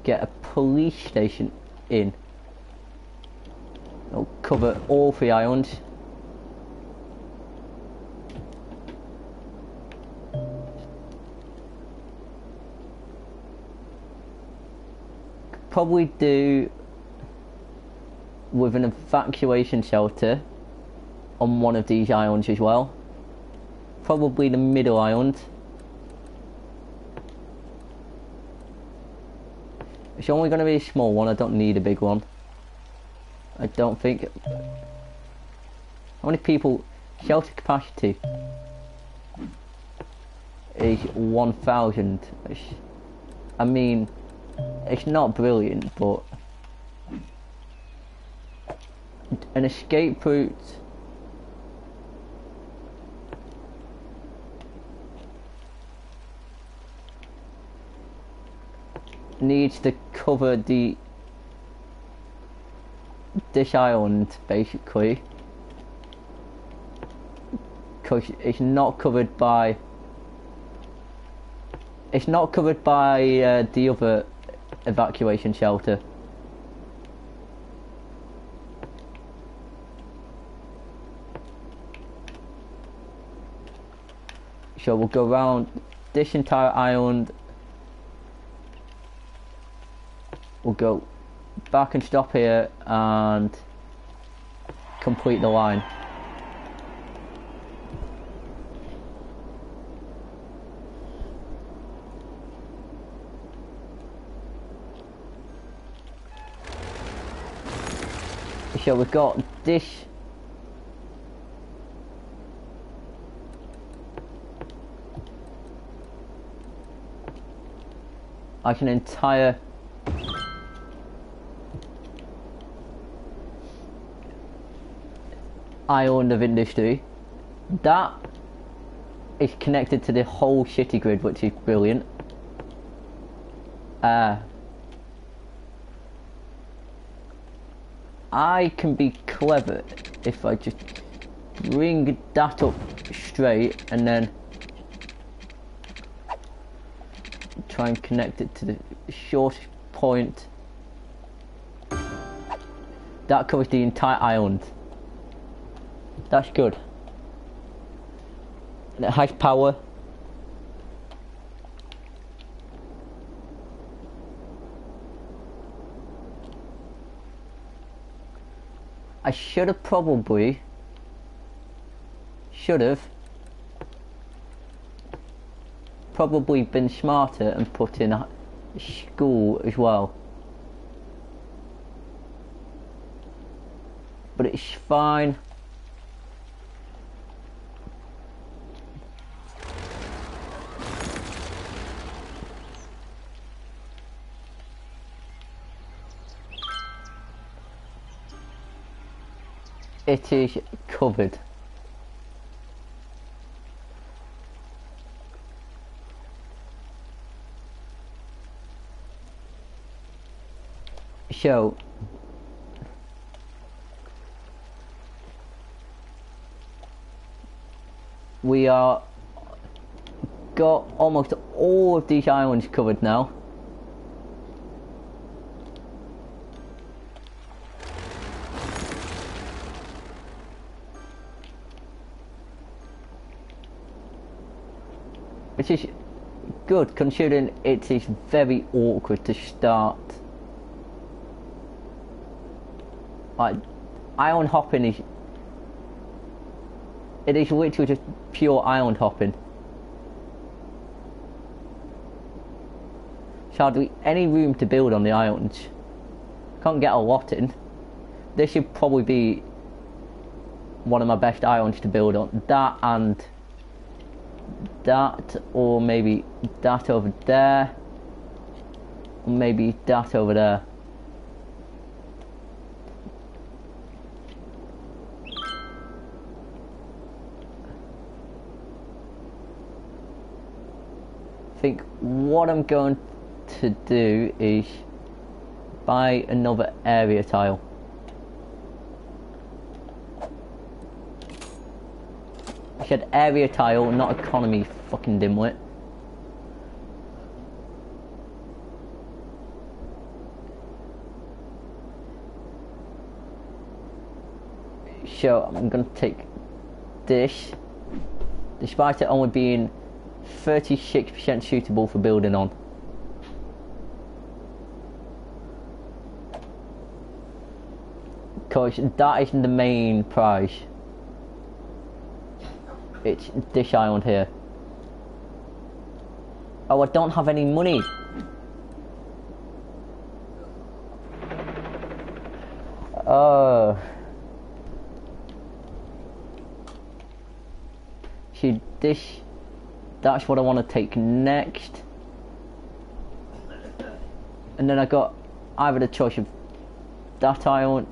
get a police station in. It'll cover all 3 islands. Probably do with an evacuation shelter on one of these islands as well. Probably the middle island. It's only going to be a small one, I don't need a big one. I don't think. How many people? Shelter capacity is 1,000. I mean, it's not brilliant, but an escape route needs to cover this island basically, because it's not covered by the other evacuation shelter. So we'll go around this entire island. We'll go back and stop here and complete the line. So we've got this like an entire island of industry that is connected to the whole city grid, which is brilliant. I can be clever if I just bring that up straight and then try and connect it to the shortest point. That covers the entire island. That's good. And it has power. I should have probably been smarter and put in a school as well. But it's fine. It is covered. So we are got almost all of these islands covered now. which is good considering it is very awkward to start. Like, island hopping is, it is literally just pure island hopping. There's hardly any room to build on the islands. Can't get a lot in. This should probably be one of my best islands to build on. That and that, or maybe that over there, or maybe that over there. I think what I'm going to do is buy another area tile. I said area tile, not economy, fucking dimwit. So I'm gonna take this, despite it only being 36% suitable for building on. Because that isn't the main prize. It's this island here. Oh, I don't have any money. Oh. See, that's what I want to take next. And then I got either the choice of that island.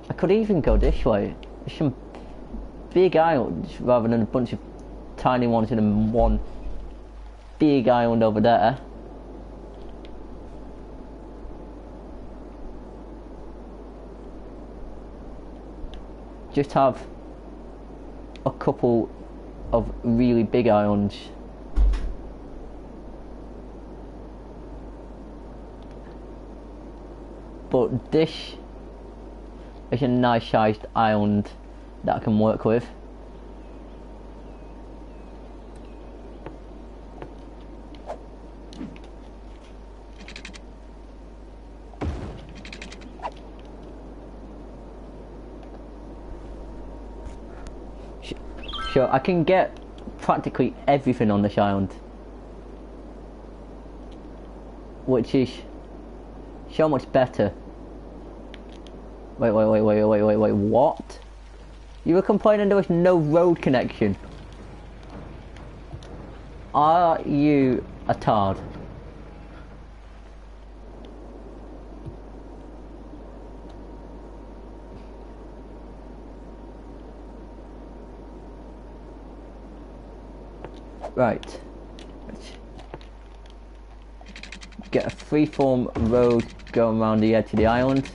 I could even go this way. There's some big islands rather than a bunch of tiny ones in one big island over there. Just have a couple of really big islands. But this is a nice sized island that I can work with. So I can get practically everything on this island, which is so much better. Wait, what? You were complaining there was no road connection. Are you a tard? Right. Let's get a freeform road going around the edge of the island.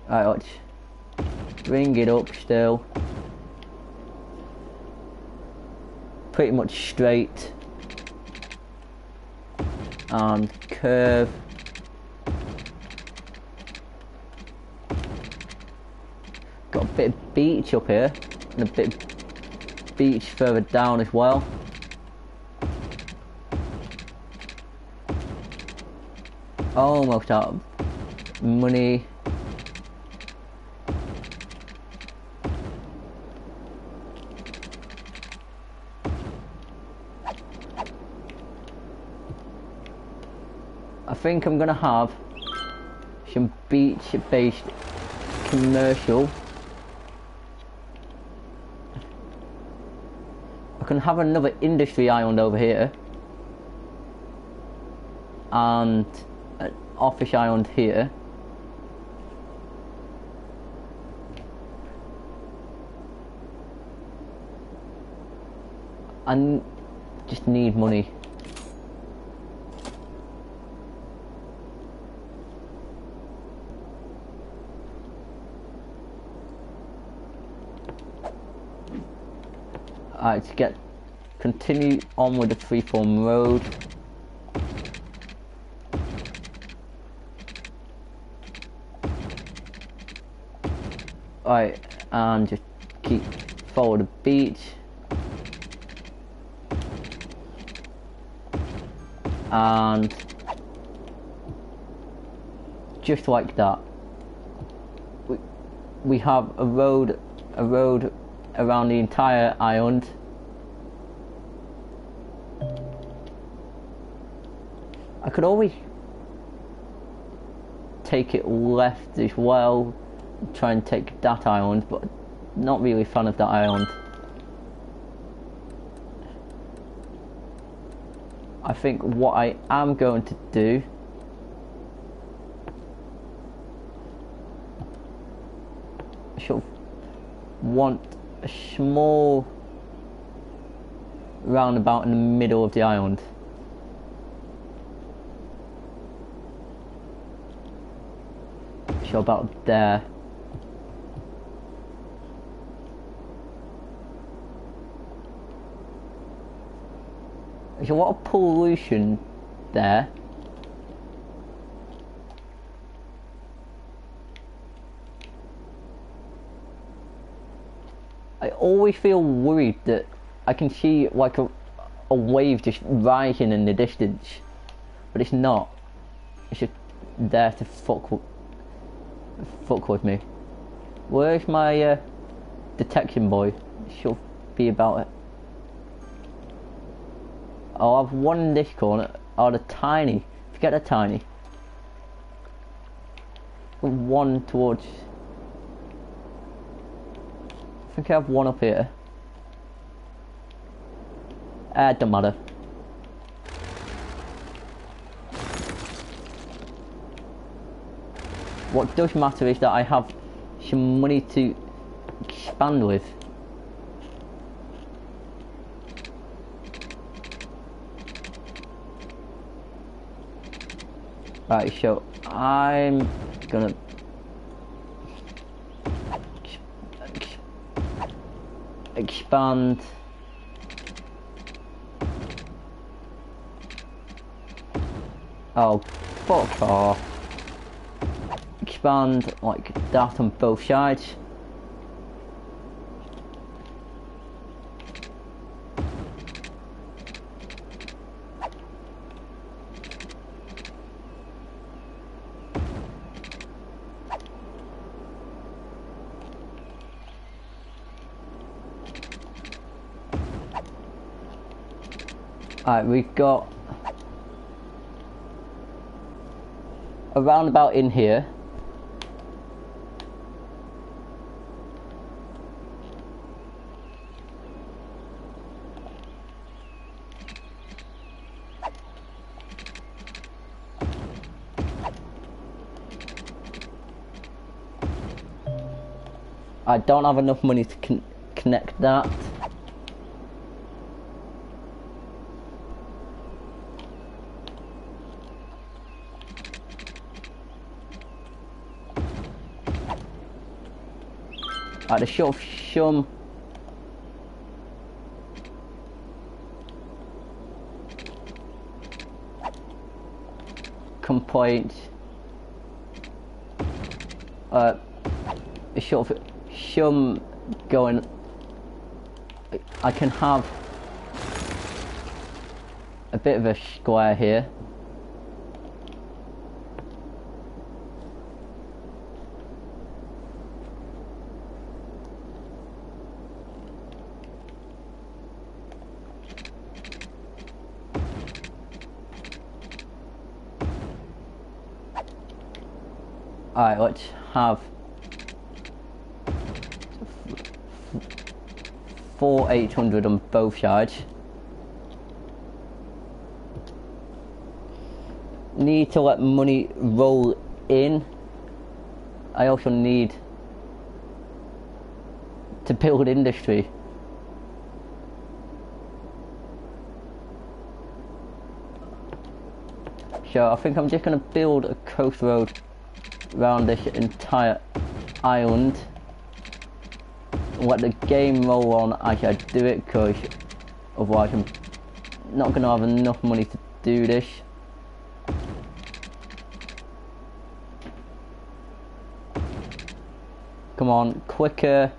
Right, let's bring it up still. Pretty much straight. And curve. Got a bit of beach up here. And a bit of beach further down as well. Almost out of money. I think I'm gonna have some beach-based commercial. I can have another industry island over here and an office island here. I just need money. Alright, to continue on with the freeform road. Right, and just keep follow the beach. And just like that, we have a road around the entire island. I could always take it left as well, try and take that island, but not really a fan of that island. I think what I am going to do I should want a small roundabout in the middle of the island. So about there. There's a lot of pollution there. I always feel worried that I can see like a wave just rising in the distance, but it's not. It's just there to fuck with me. Where's my detection boy? Should be about it. I'll have one in this corner. Oh, the tiny. Forget the tiny. One towards. I think I have one up here. Don't matter. What does matter is that I have some money to expand with. Right, so I'm gonna expand oh fuck off. Expand like that on both sides. Alright, we've got a roundabout in here. I don't have enough money to connect that. The short some complaint short of some going. I can have a bit of a square here. Alright, let's have 4,800 on both sides. Need to let money roll in. I also need to build industry. So I think I'm just going to build a coast road around this entire island. Let the game roll on as I do it, because otherwise I'm not going to have enough money to do this. Come on, quicker.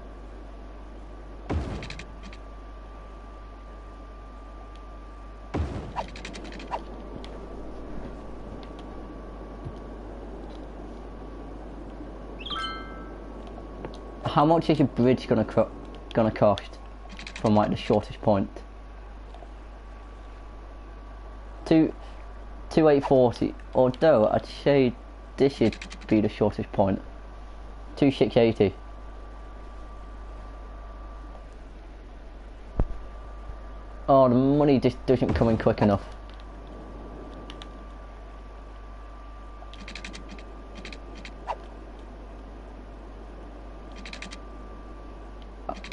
How much is a bridge gonna cost from like the shortest point? 2840. Although I'd say this should be the shortest point. 2680. Oh, the money just doesn't come in quick enough.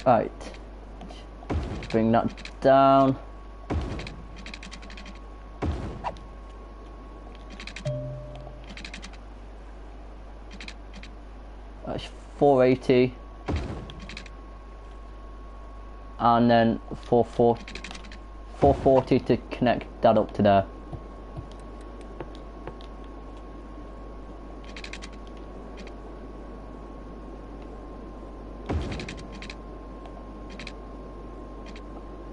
Right, bring that down. That's 480, and then 440 to connect that up to there.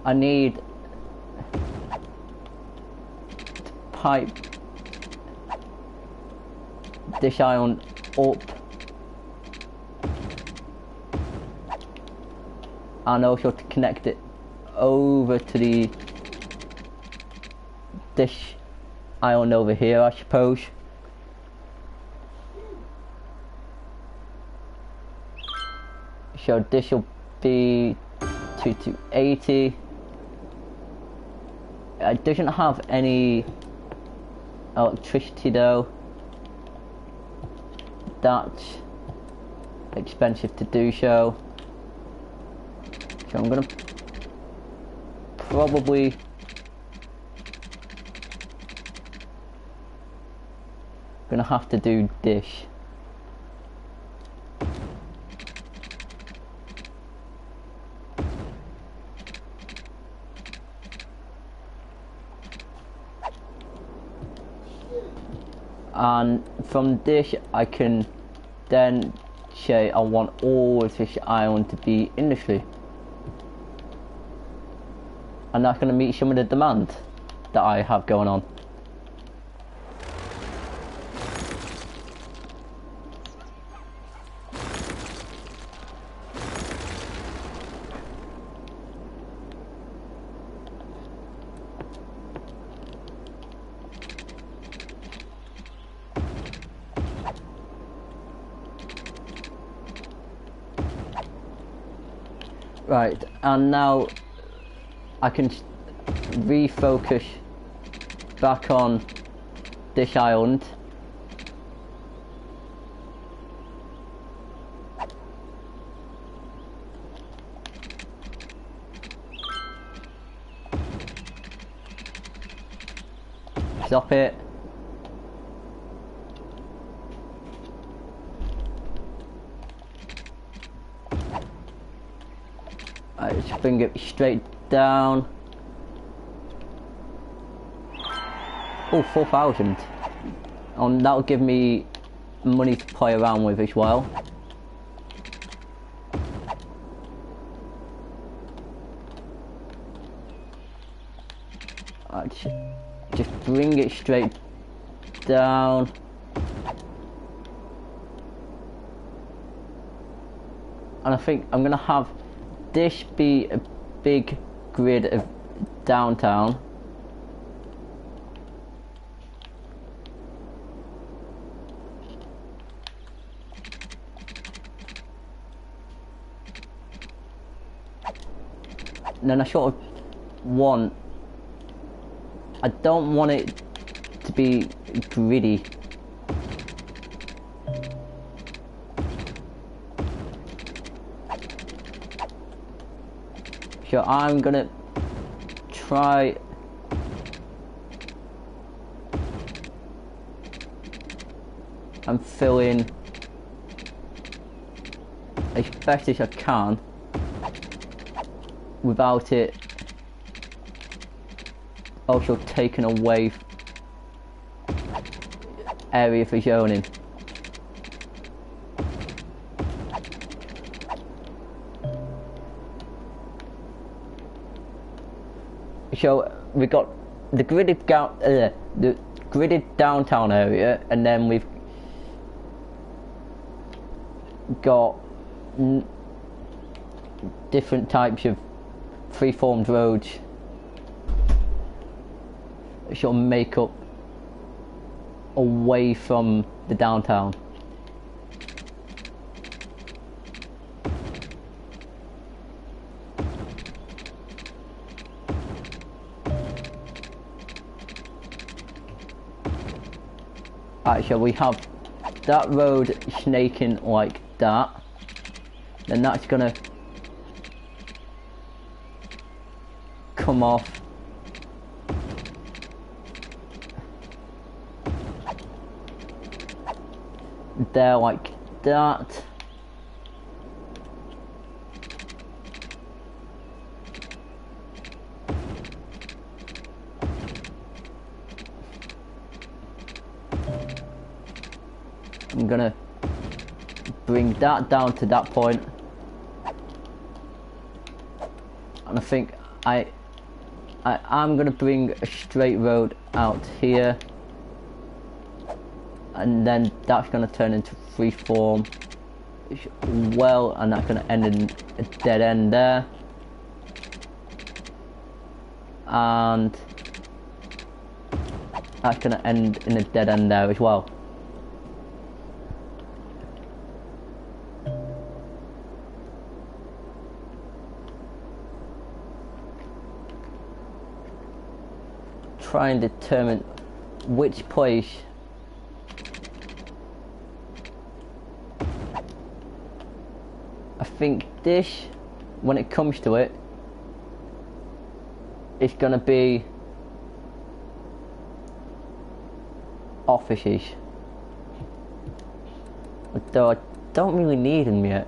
I need to pipe this iron up and also to connect it over to the this iron over here, I suppose. So this will be 2280. It doesn't have any electricity though. That's expensive to do so. So I'm gonna probably have to do this. And from this I can then say I want all of this iron to be industry, and that's going to meet some of the demand that I have going on. Right, and now I can refocus back on this island. Stop it. Just bring it straight down. Oh, 4,000. And that'll give me money to play around with as well. Just bring it straight down. And I think I'm gonna have this be a big grid of downtown. And then I sort of want, I don't want it to be gritty. So I'm gonna try and fill in as best as I can without it also taking away area for zoning. So we got the the gridded downtown area, and then we've got different types of freeformed roads that sort of make up away from the downtown. Actually, we have that road snaking like that, then that's gonna come off there like that. I'm gonna bring that down to that point, and I think I'm gonna bring a straight road out here, and then that's gonna turn into freeform well, and that's gonna end in a dead end there, and that's gonna end in a dead end there as well. Try and determine which place I think this, when it comes to it, it's gonna be offices, though I don't really need them yet.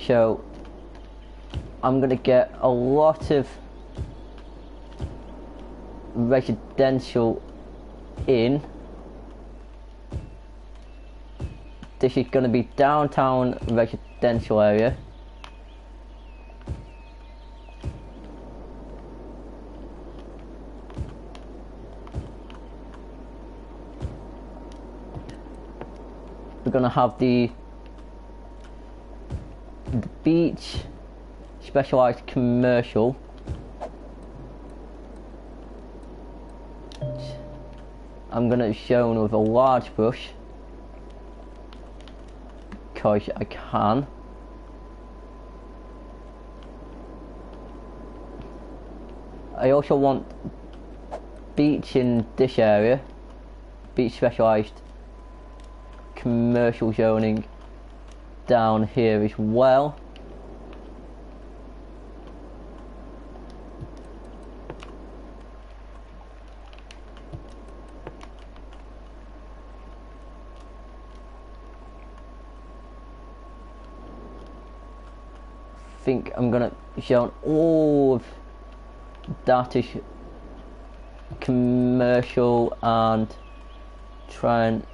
So I'm gonna get a lot of residential in. This is gonna be downtown residential area. We're gonna have the beach specialized commercial. I'm gonna show with a large brush because I can. I also want beach in this area, beach specialized commercial zoning down here as well. I think I'm gonna show all of that is commercial and try and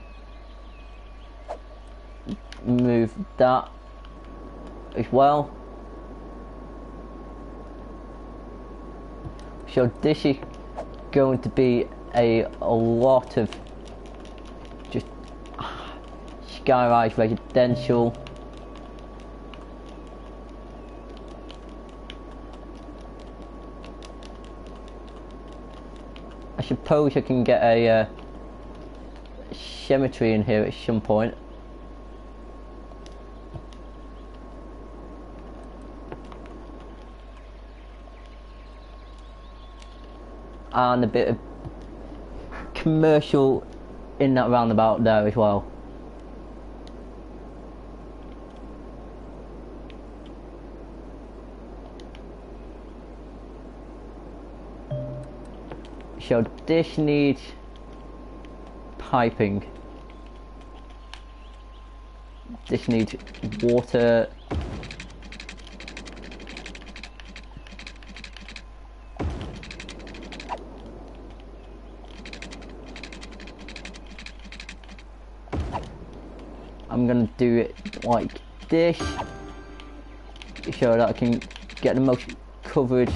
move that as well. So this is going to be a lot of just Skylines residential. I suppose I can get a cemetery in here at some point. And a bit of commercial in that roundabout there as well. So this needs piping. This needs water. I'm gonna do it like this, so that I can get the most coverage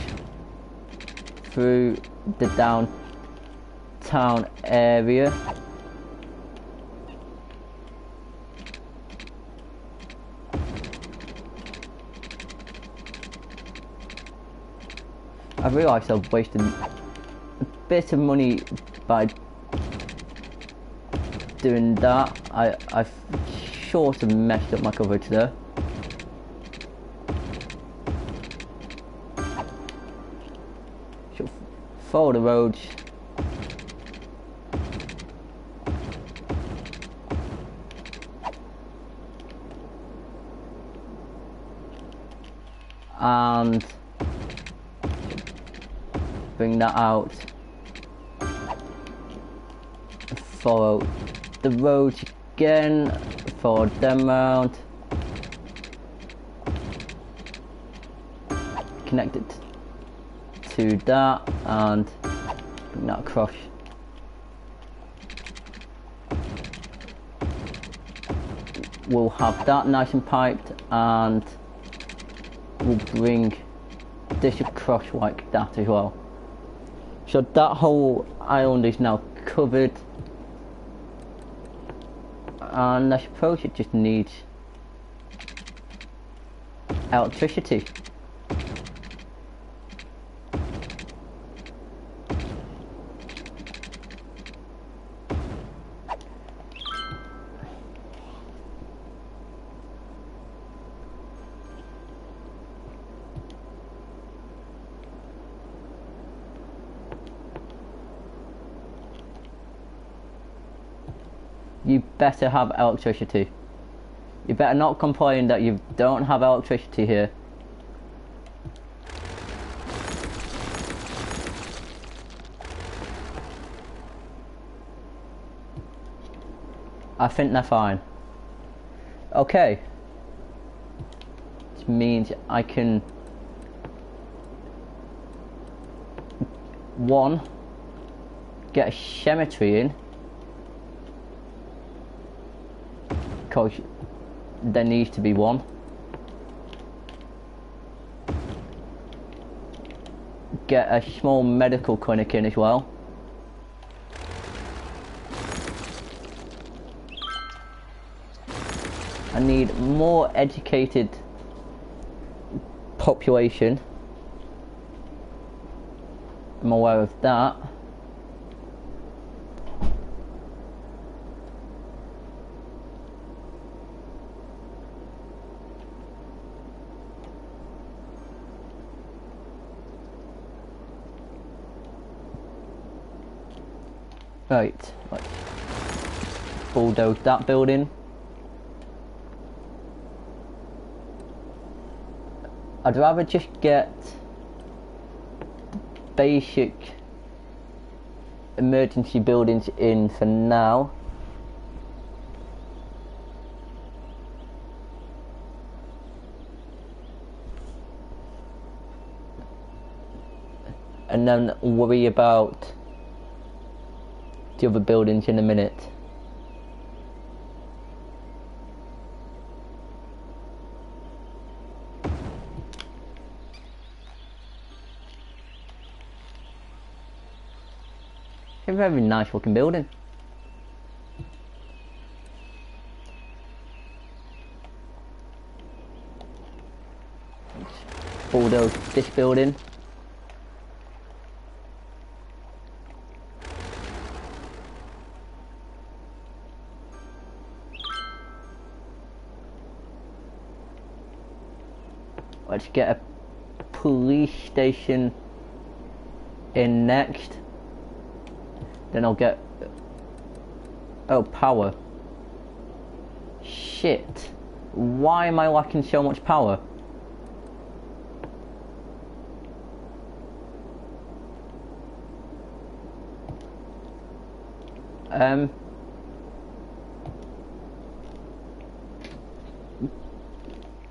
through the downtown area. I realised I've wasted a bit of money by doing that. I've sort of messed up my coverage there. Should follow the roads. And bring that out. Follow the roads again, follow them round. Connect it to that and bring that across. We'll have that nice and piped, and we'll bring this across like that as well. So that whole island is now covered, and I suppose it just needs electricity. You better have electricity. You better not complain that you don't have electricity here. I think they're fine. Okay. This means I can... one, get a cemetery in. Because there needs to be one. Get a small medical clinic in as well. I need more educated population. I'm aware of that. Right, let's bulldoze that building. I'd rather just get basic emergency buildings in for now. And then worry about the other buildings in a minute. A very nice looking building. Let's bulldoze this building. Let's get a police station in next. Then I'll get... oh, power. Shit. Why am I lacking so much power?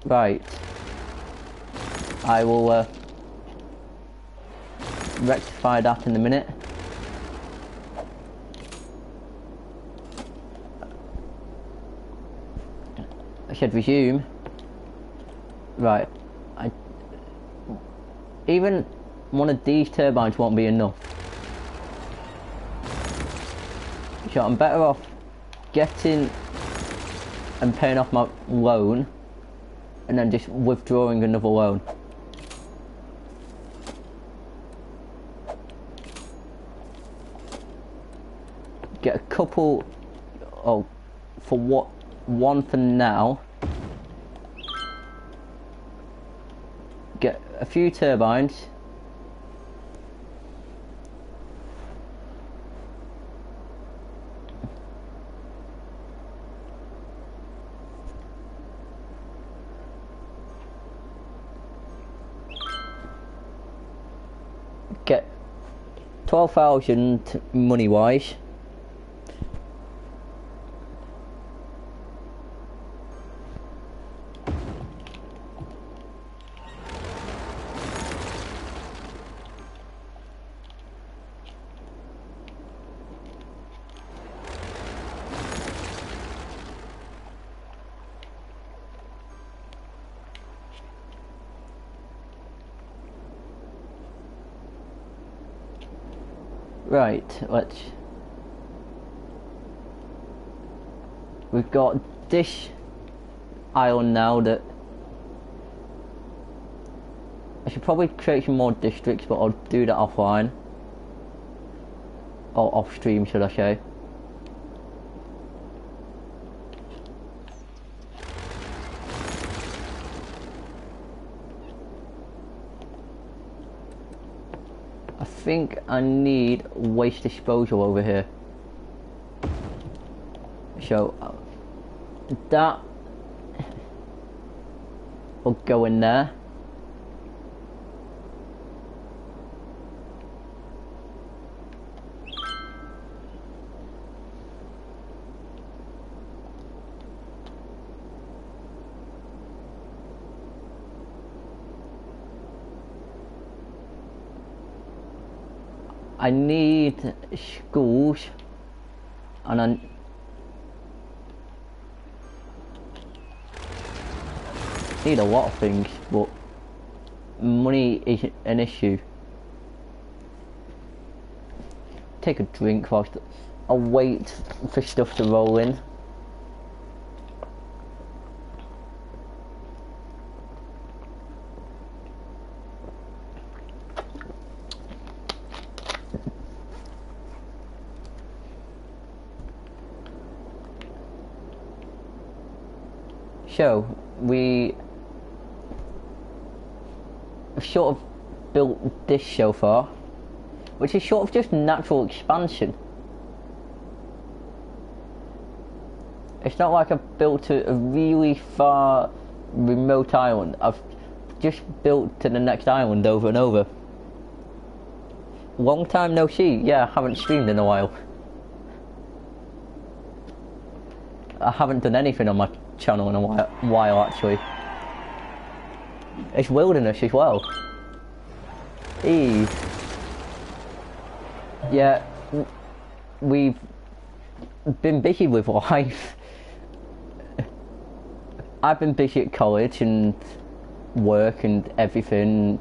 Right. I will rectify that in a minute. should resume. Right. Even one of these turbines won't be enough. So I'm better off getting and paying off my loan and then just withdrawing another loan. Get a couple, for what, one for now. Get a few turbines. Get 12,000 money wise. Right, we've got this island now that I should probably create some more districts, but I'll do that offline. Or off stream, should I say. I think I need waste disposal over here. So that will go in there. I need schools, and I need a lot of things, but money is an issue. Take a drink whilst I wait for stuff to roll in. So we sort of built this so far, which is sort of just natural expansion. It's not like I've built a really far remote island. I've just built to the next island over and over. Long time no see. Yeah, I haven't streamed in a while. I haven't done anything on my channel in a while actually. It's wilderness as well. Eee. Yeah, we've been busy with life. I've been busy at college and work and everything.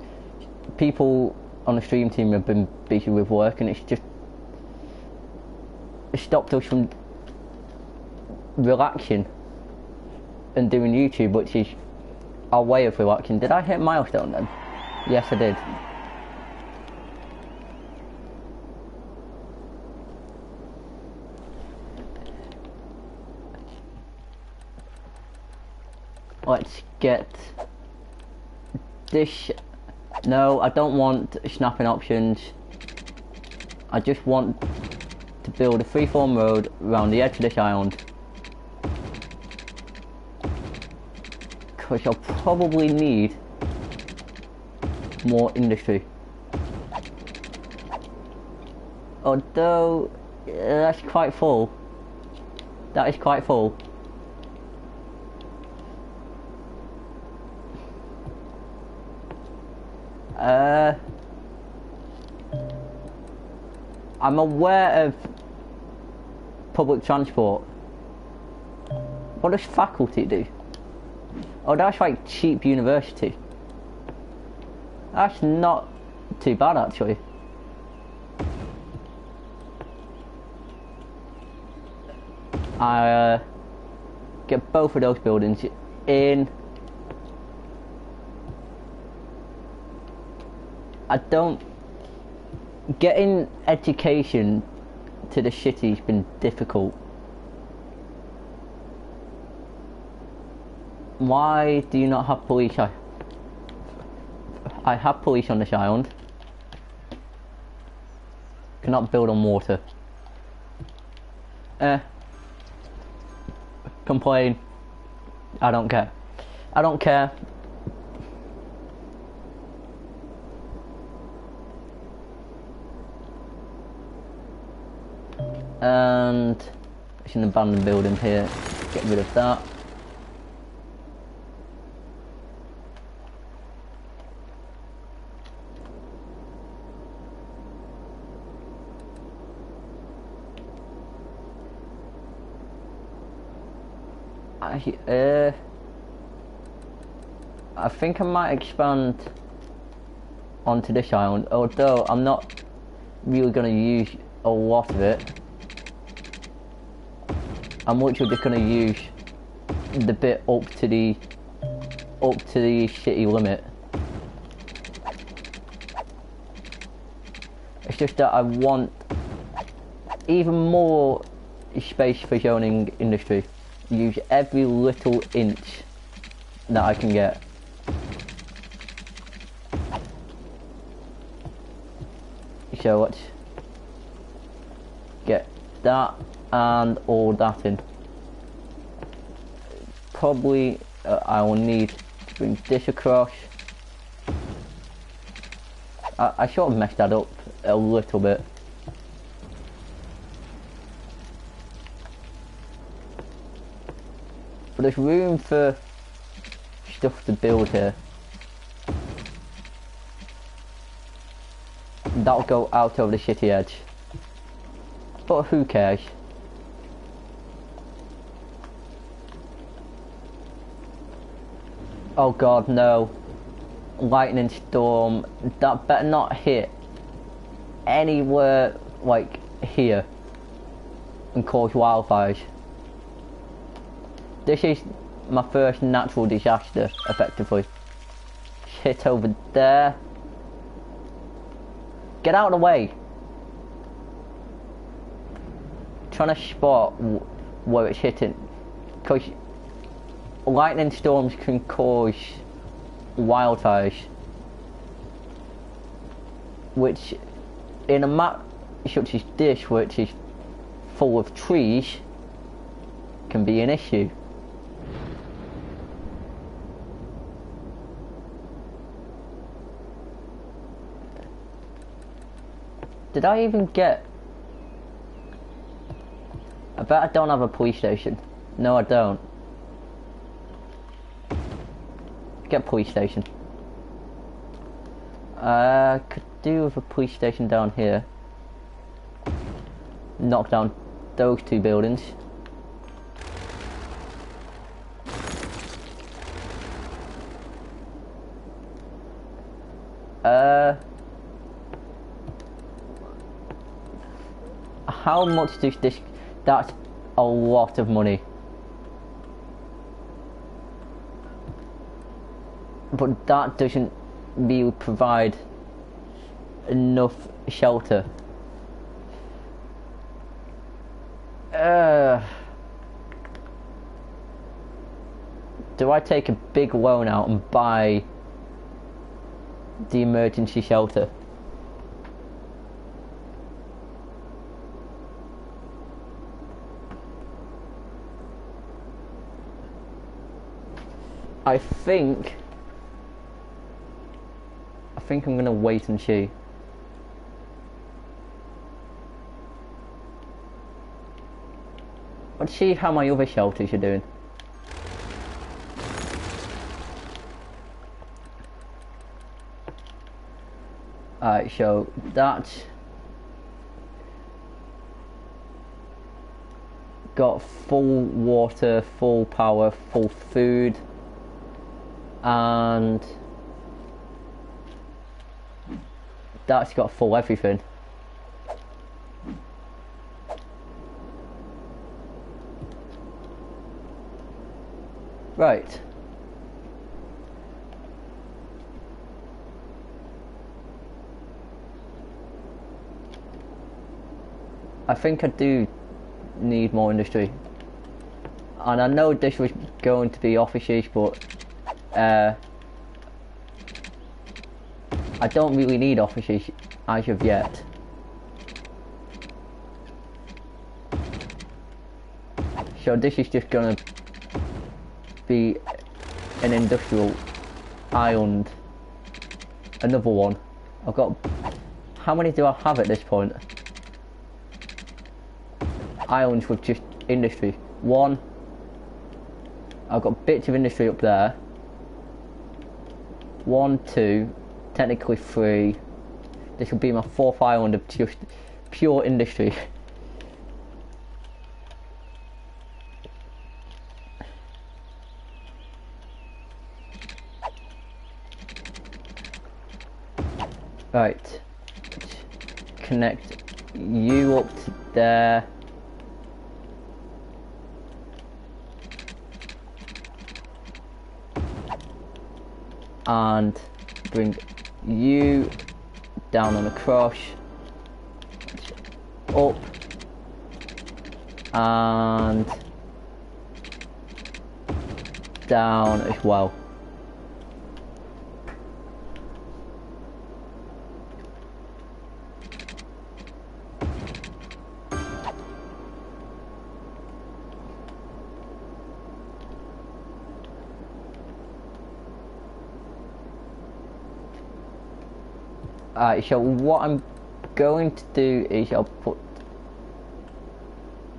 People on the stream team have been busy with work, and it's stopped us from relaxing and doing YouTube, which is our way of relaxing. Did I hit milestone then? Yes, I did. Let's get this. No, I don't want snapping options. I just want to build a freeform road around the edge of this island. Because I'll probably need more industry. Although, that's quite full. That is quite full. I'm aware of public transport. What does faculty do? Oh, that's like cheap university. That's not too bad actually. I get both of those buildings in. I don't. Getting education to the city's been difficult. Why do you not have police? I have police on this island. Cannot build on water. Complain. I don't care. I don't care. And it's an abandoned building here. Get rid of that. I think I might expand onto this island, although I'm not really going to use a lot of it. I'm literally just going to use the bit up to the city limit. It's just that I want even more space for zoning industry. Use every little inch that I can get. So let's get that and all that in. Probably I will need to bring this across. I sort of messed that up a little bit. But there's room for stuff to build here. That'll go out over the city edge. But who cares? Oh god, no. Lightning storm. That better not hit anywhere like here and cause wildfires. This is my first natural disaster, effectively. Hit over there. Get out of the way. Trying to spot where it's hitting, because lightning storms can cause wildfires, which in a map such as this, which is full of trees, can be an issue. Did I even get... I bet I don't have a police station. No, I don't. Get police station. Could do with a police station down here. Knock down those two buildings. How much does this... That's a lot of money. But that doesn't really provide enough shelter. Do I take a big loan out and buy the emergency shelter? I think I'm gonna wait and see. Let's see how my other shelters are doing. Alright, so that's got full water, full power, full food. and that's got full everything. Right. I think I do need more industry. And I know this was going to be offices, but I don't really need offices as of yet. So this is just gonna be an industrial island. Another one. I've got... How many do I have at this point? Islands with just industry. One. I've got bits of industry up there. 1, 2, technically 3. This will be my 4th island of just pure industry. Right. Connect you up to there. And bring you down and across, up, and down as well. So what I'm going to do is I'll put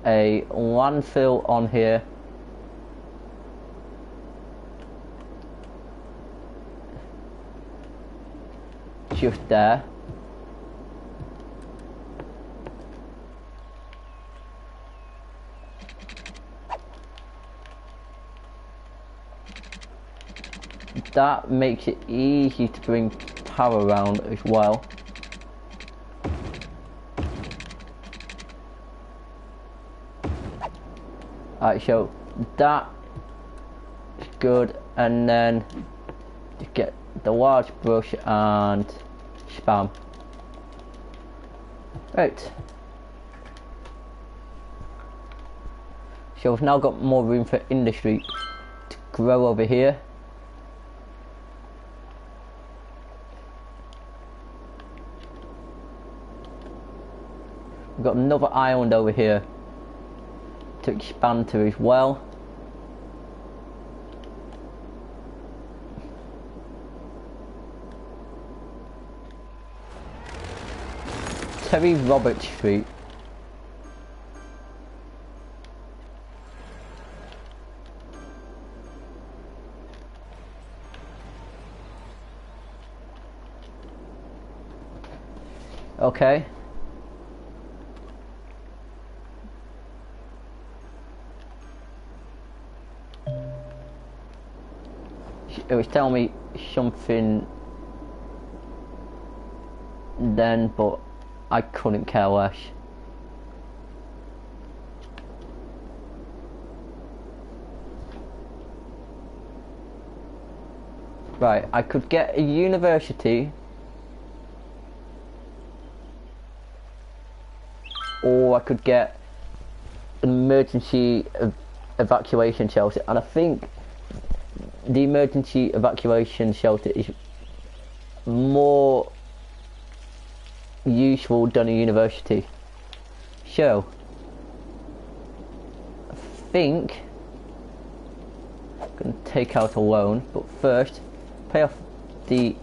a landfill on here. Just there. That makes it easy to bring power around as well. Alright, so that is good, and then just get the large brush and spam. Right. So we've now got more room for industry to grow over here. We've got another island over here to expand to as well. Terry Roberts Street. Okay. It was telling me something then, but I couldn't care less. Right, I could get a university, or I could get an emergency evacuation shelter, and I think the emergency evacuation shelter is more useful than a university. So I think I'm going to take out a loan, but first pay off the...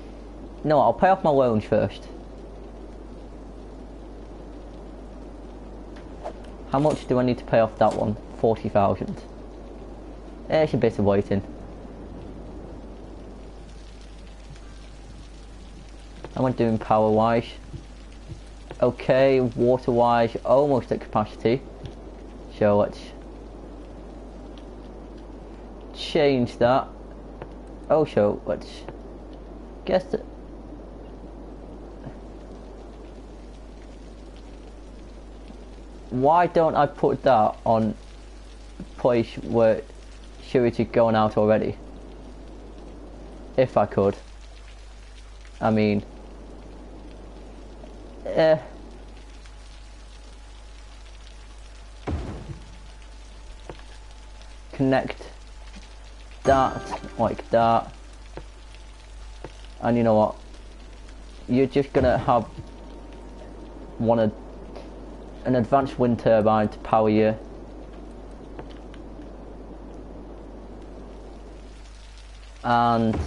No, I'll pay off my loans first. How much do I need to pay off that one? 40,000. It's a bit of waiting. How am I doing power wise? Okay, water wise, almost at capacity. So let's change that. Also, let's guess that. Why don't I put that on a place where sewage is going out already? If I could. I mean, connect that like that, and you know what? You're just gonna have an advanced wind turbine to power you. And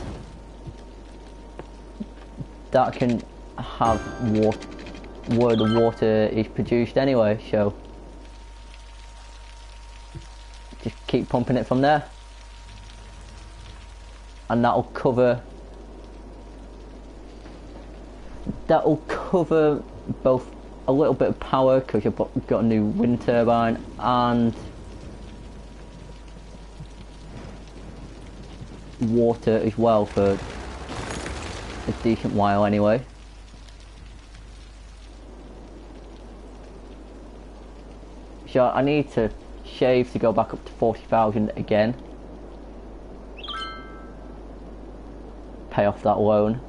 that can have water where the water is produced anyway, so just keep pumping it from there, and that'll cover both a little bit of power because you've got a new wind turbine, and water as well for a decent while anyway. So I need to shave to go back up to 40,000 again. Pay off that loan.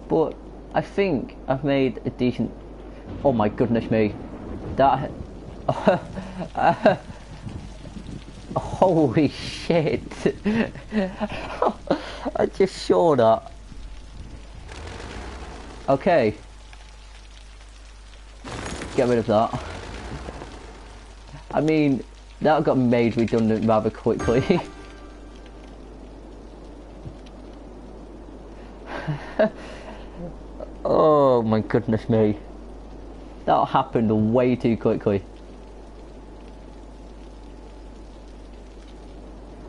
But I think I've made a decent... Oh my goodness me. That... Holy shit. I just saw that. Okay. Get rid of that. I mean, that got made redundant rather quickly. Oh my goodness me. That happened way too quickly.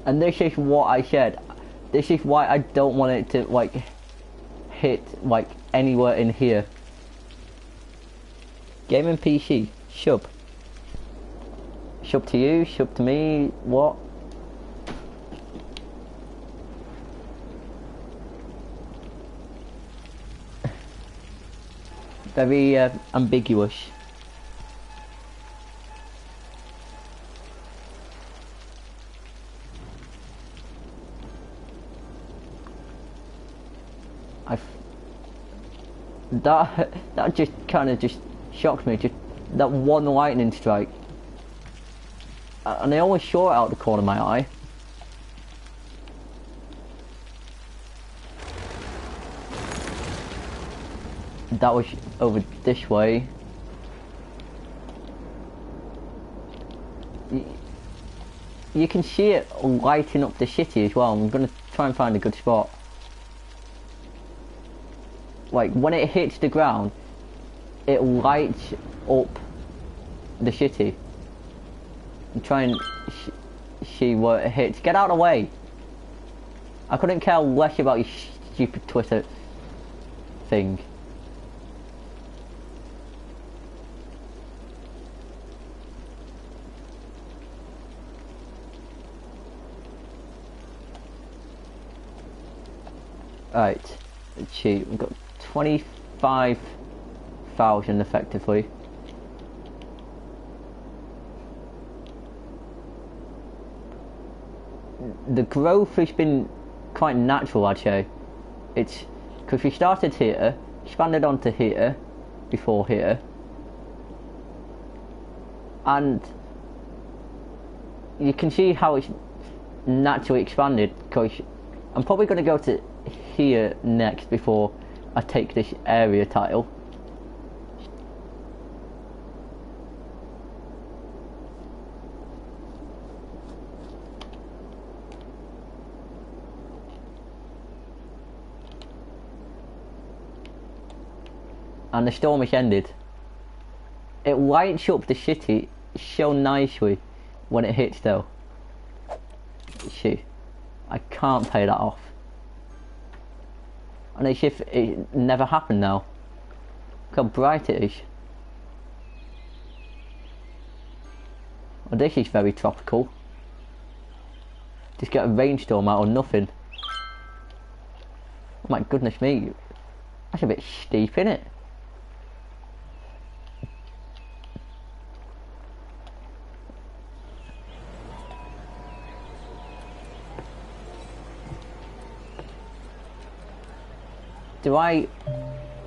And this is what I said. This is why I don't want it to like hit like anywhere in here. Gaming PC, shub. Shub to you, shub to me, what? Very ambiguous. That just kind of just shocked me. Just that one lightning strike, and I always saw it out the corner of my eye. That was over this way. You can see it lighting up the city as well. I'm gonna try and find a good spot. Like when it hits the ground, it lights up the city. And try and see where it hits. Get out of the way! I couldn't care less about your stupid Twitter thing. Right, let's see, we've got 25,000 effectively. The growth has been quite natural, I'd say. It's because we started here, expanded onto here, before here, and you can see how it's naturally expanded, because I'm probably going to go to here next before I take this area title. And the storm has ended. It lights up the city so nicely when it hits though. Shoot, I can't pay that off. And as if it never happened now. Look how bright it is. Well, this is very tropical. Just get a rainstorm out of nothing. Oh my goodness me. That's a bit steep, innit?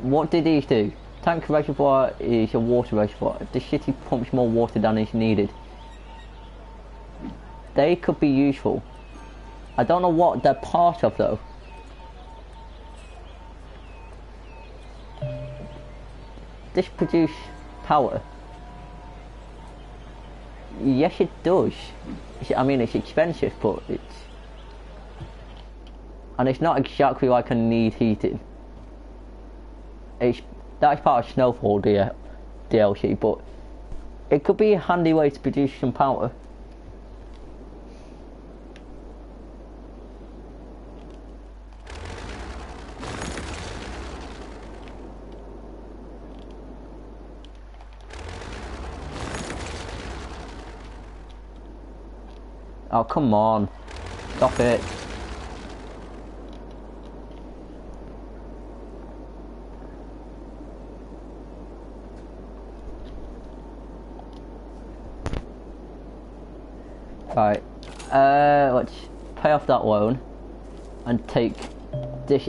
What did these do? Tank reservoir is a water reservoir. The city pumps more water than is needed. They could be useful. I don't know what they're part of though. This produce power? Yes it does. I mean it's expensive, but it's... And it's not exactly like I need heating. That's part of Snowfall DLC, but it could be a handy way to produce some power. Oh come on, stop it. Right, let's pay off that loan and take this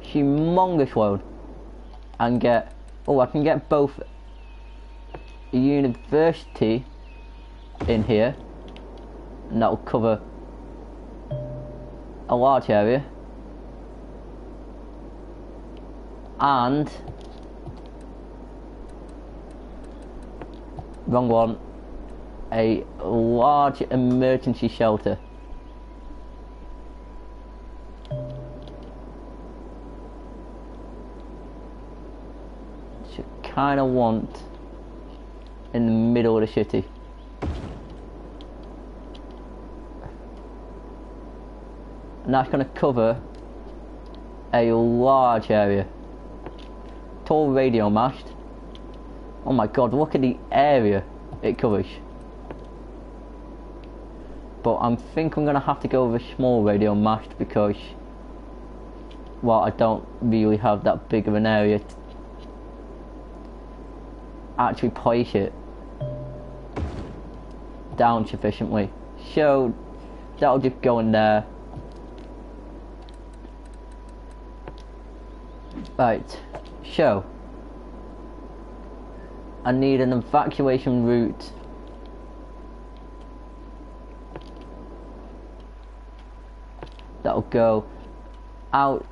humongous loan and get, oh, I can get both a university in here and that'll cover a large area, and wrong one, a large emergency shelter. Which I kinda want in the middle of the city. And that's gonna cover a large area. Tall radio mast. Oh my god, look at the area it covers. But I think I'm gonna have to go with a small radio mast because, well, I don't really have that big of an area to actually place it down sufficiently. So that'll just go in there. Right, so I need an evacuation route that'll go out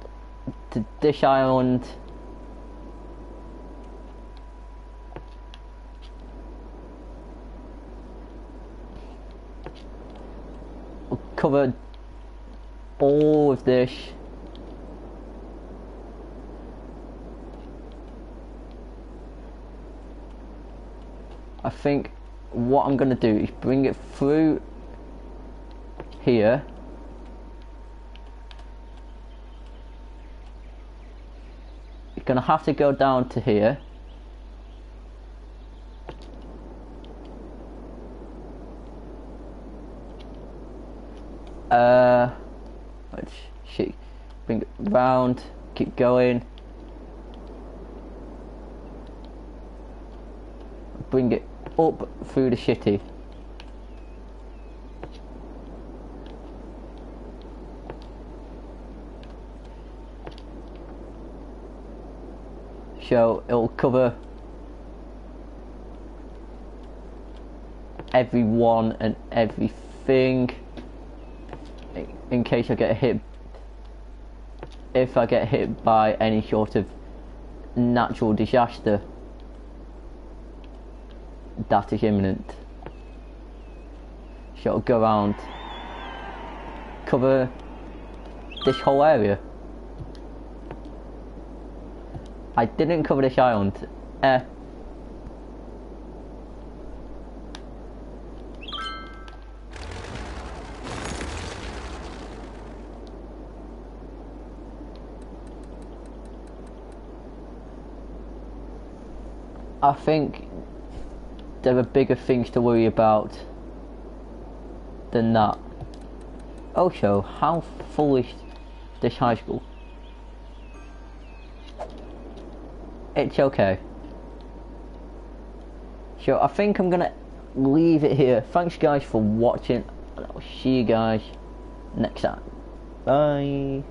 to this island, we'll cover all of this. I think what I'm going to do is bring it through here. It's going to have to go down to here. Let's see. Bring it round, keep going. Bring it up through the city. So it'll cover everyone and everything in case I get hit. If I get hit by any sort of natural disaster that is imminent. So it'll go around, cover this whole area. I didn't cover this island. I think there are bigger things to worry about than that. Also, how full is this high school? It's okay. So I think I'm gonna leave it here. Thanks guys for watching, and I'll see you guys next time. Bye.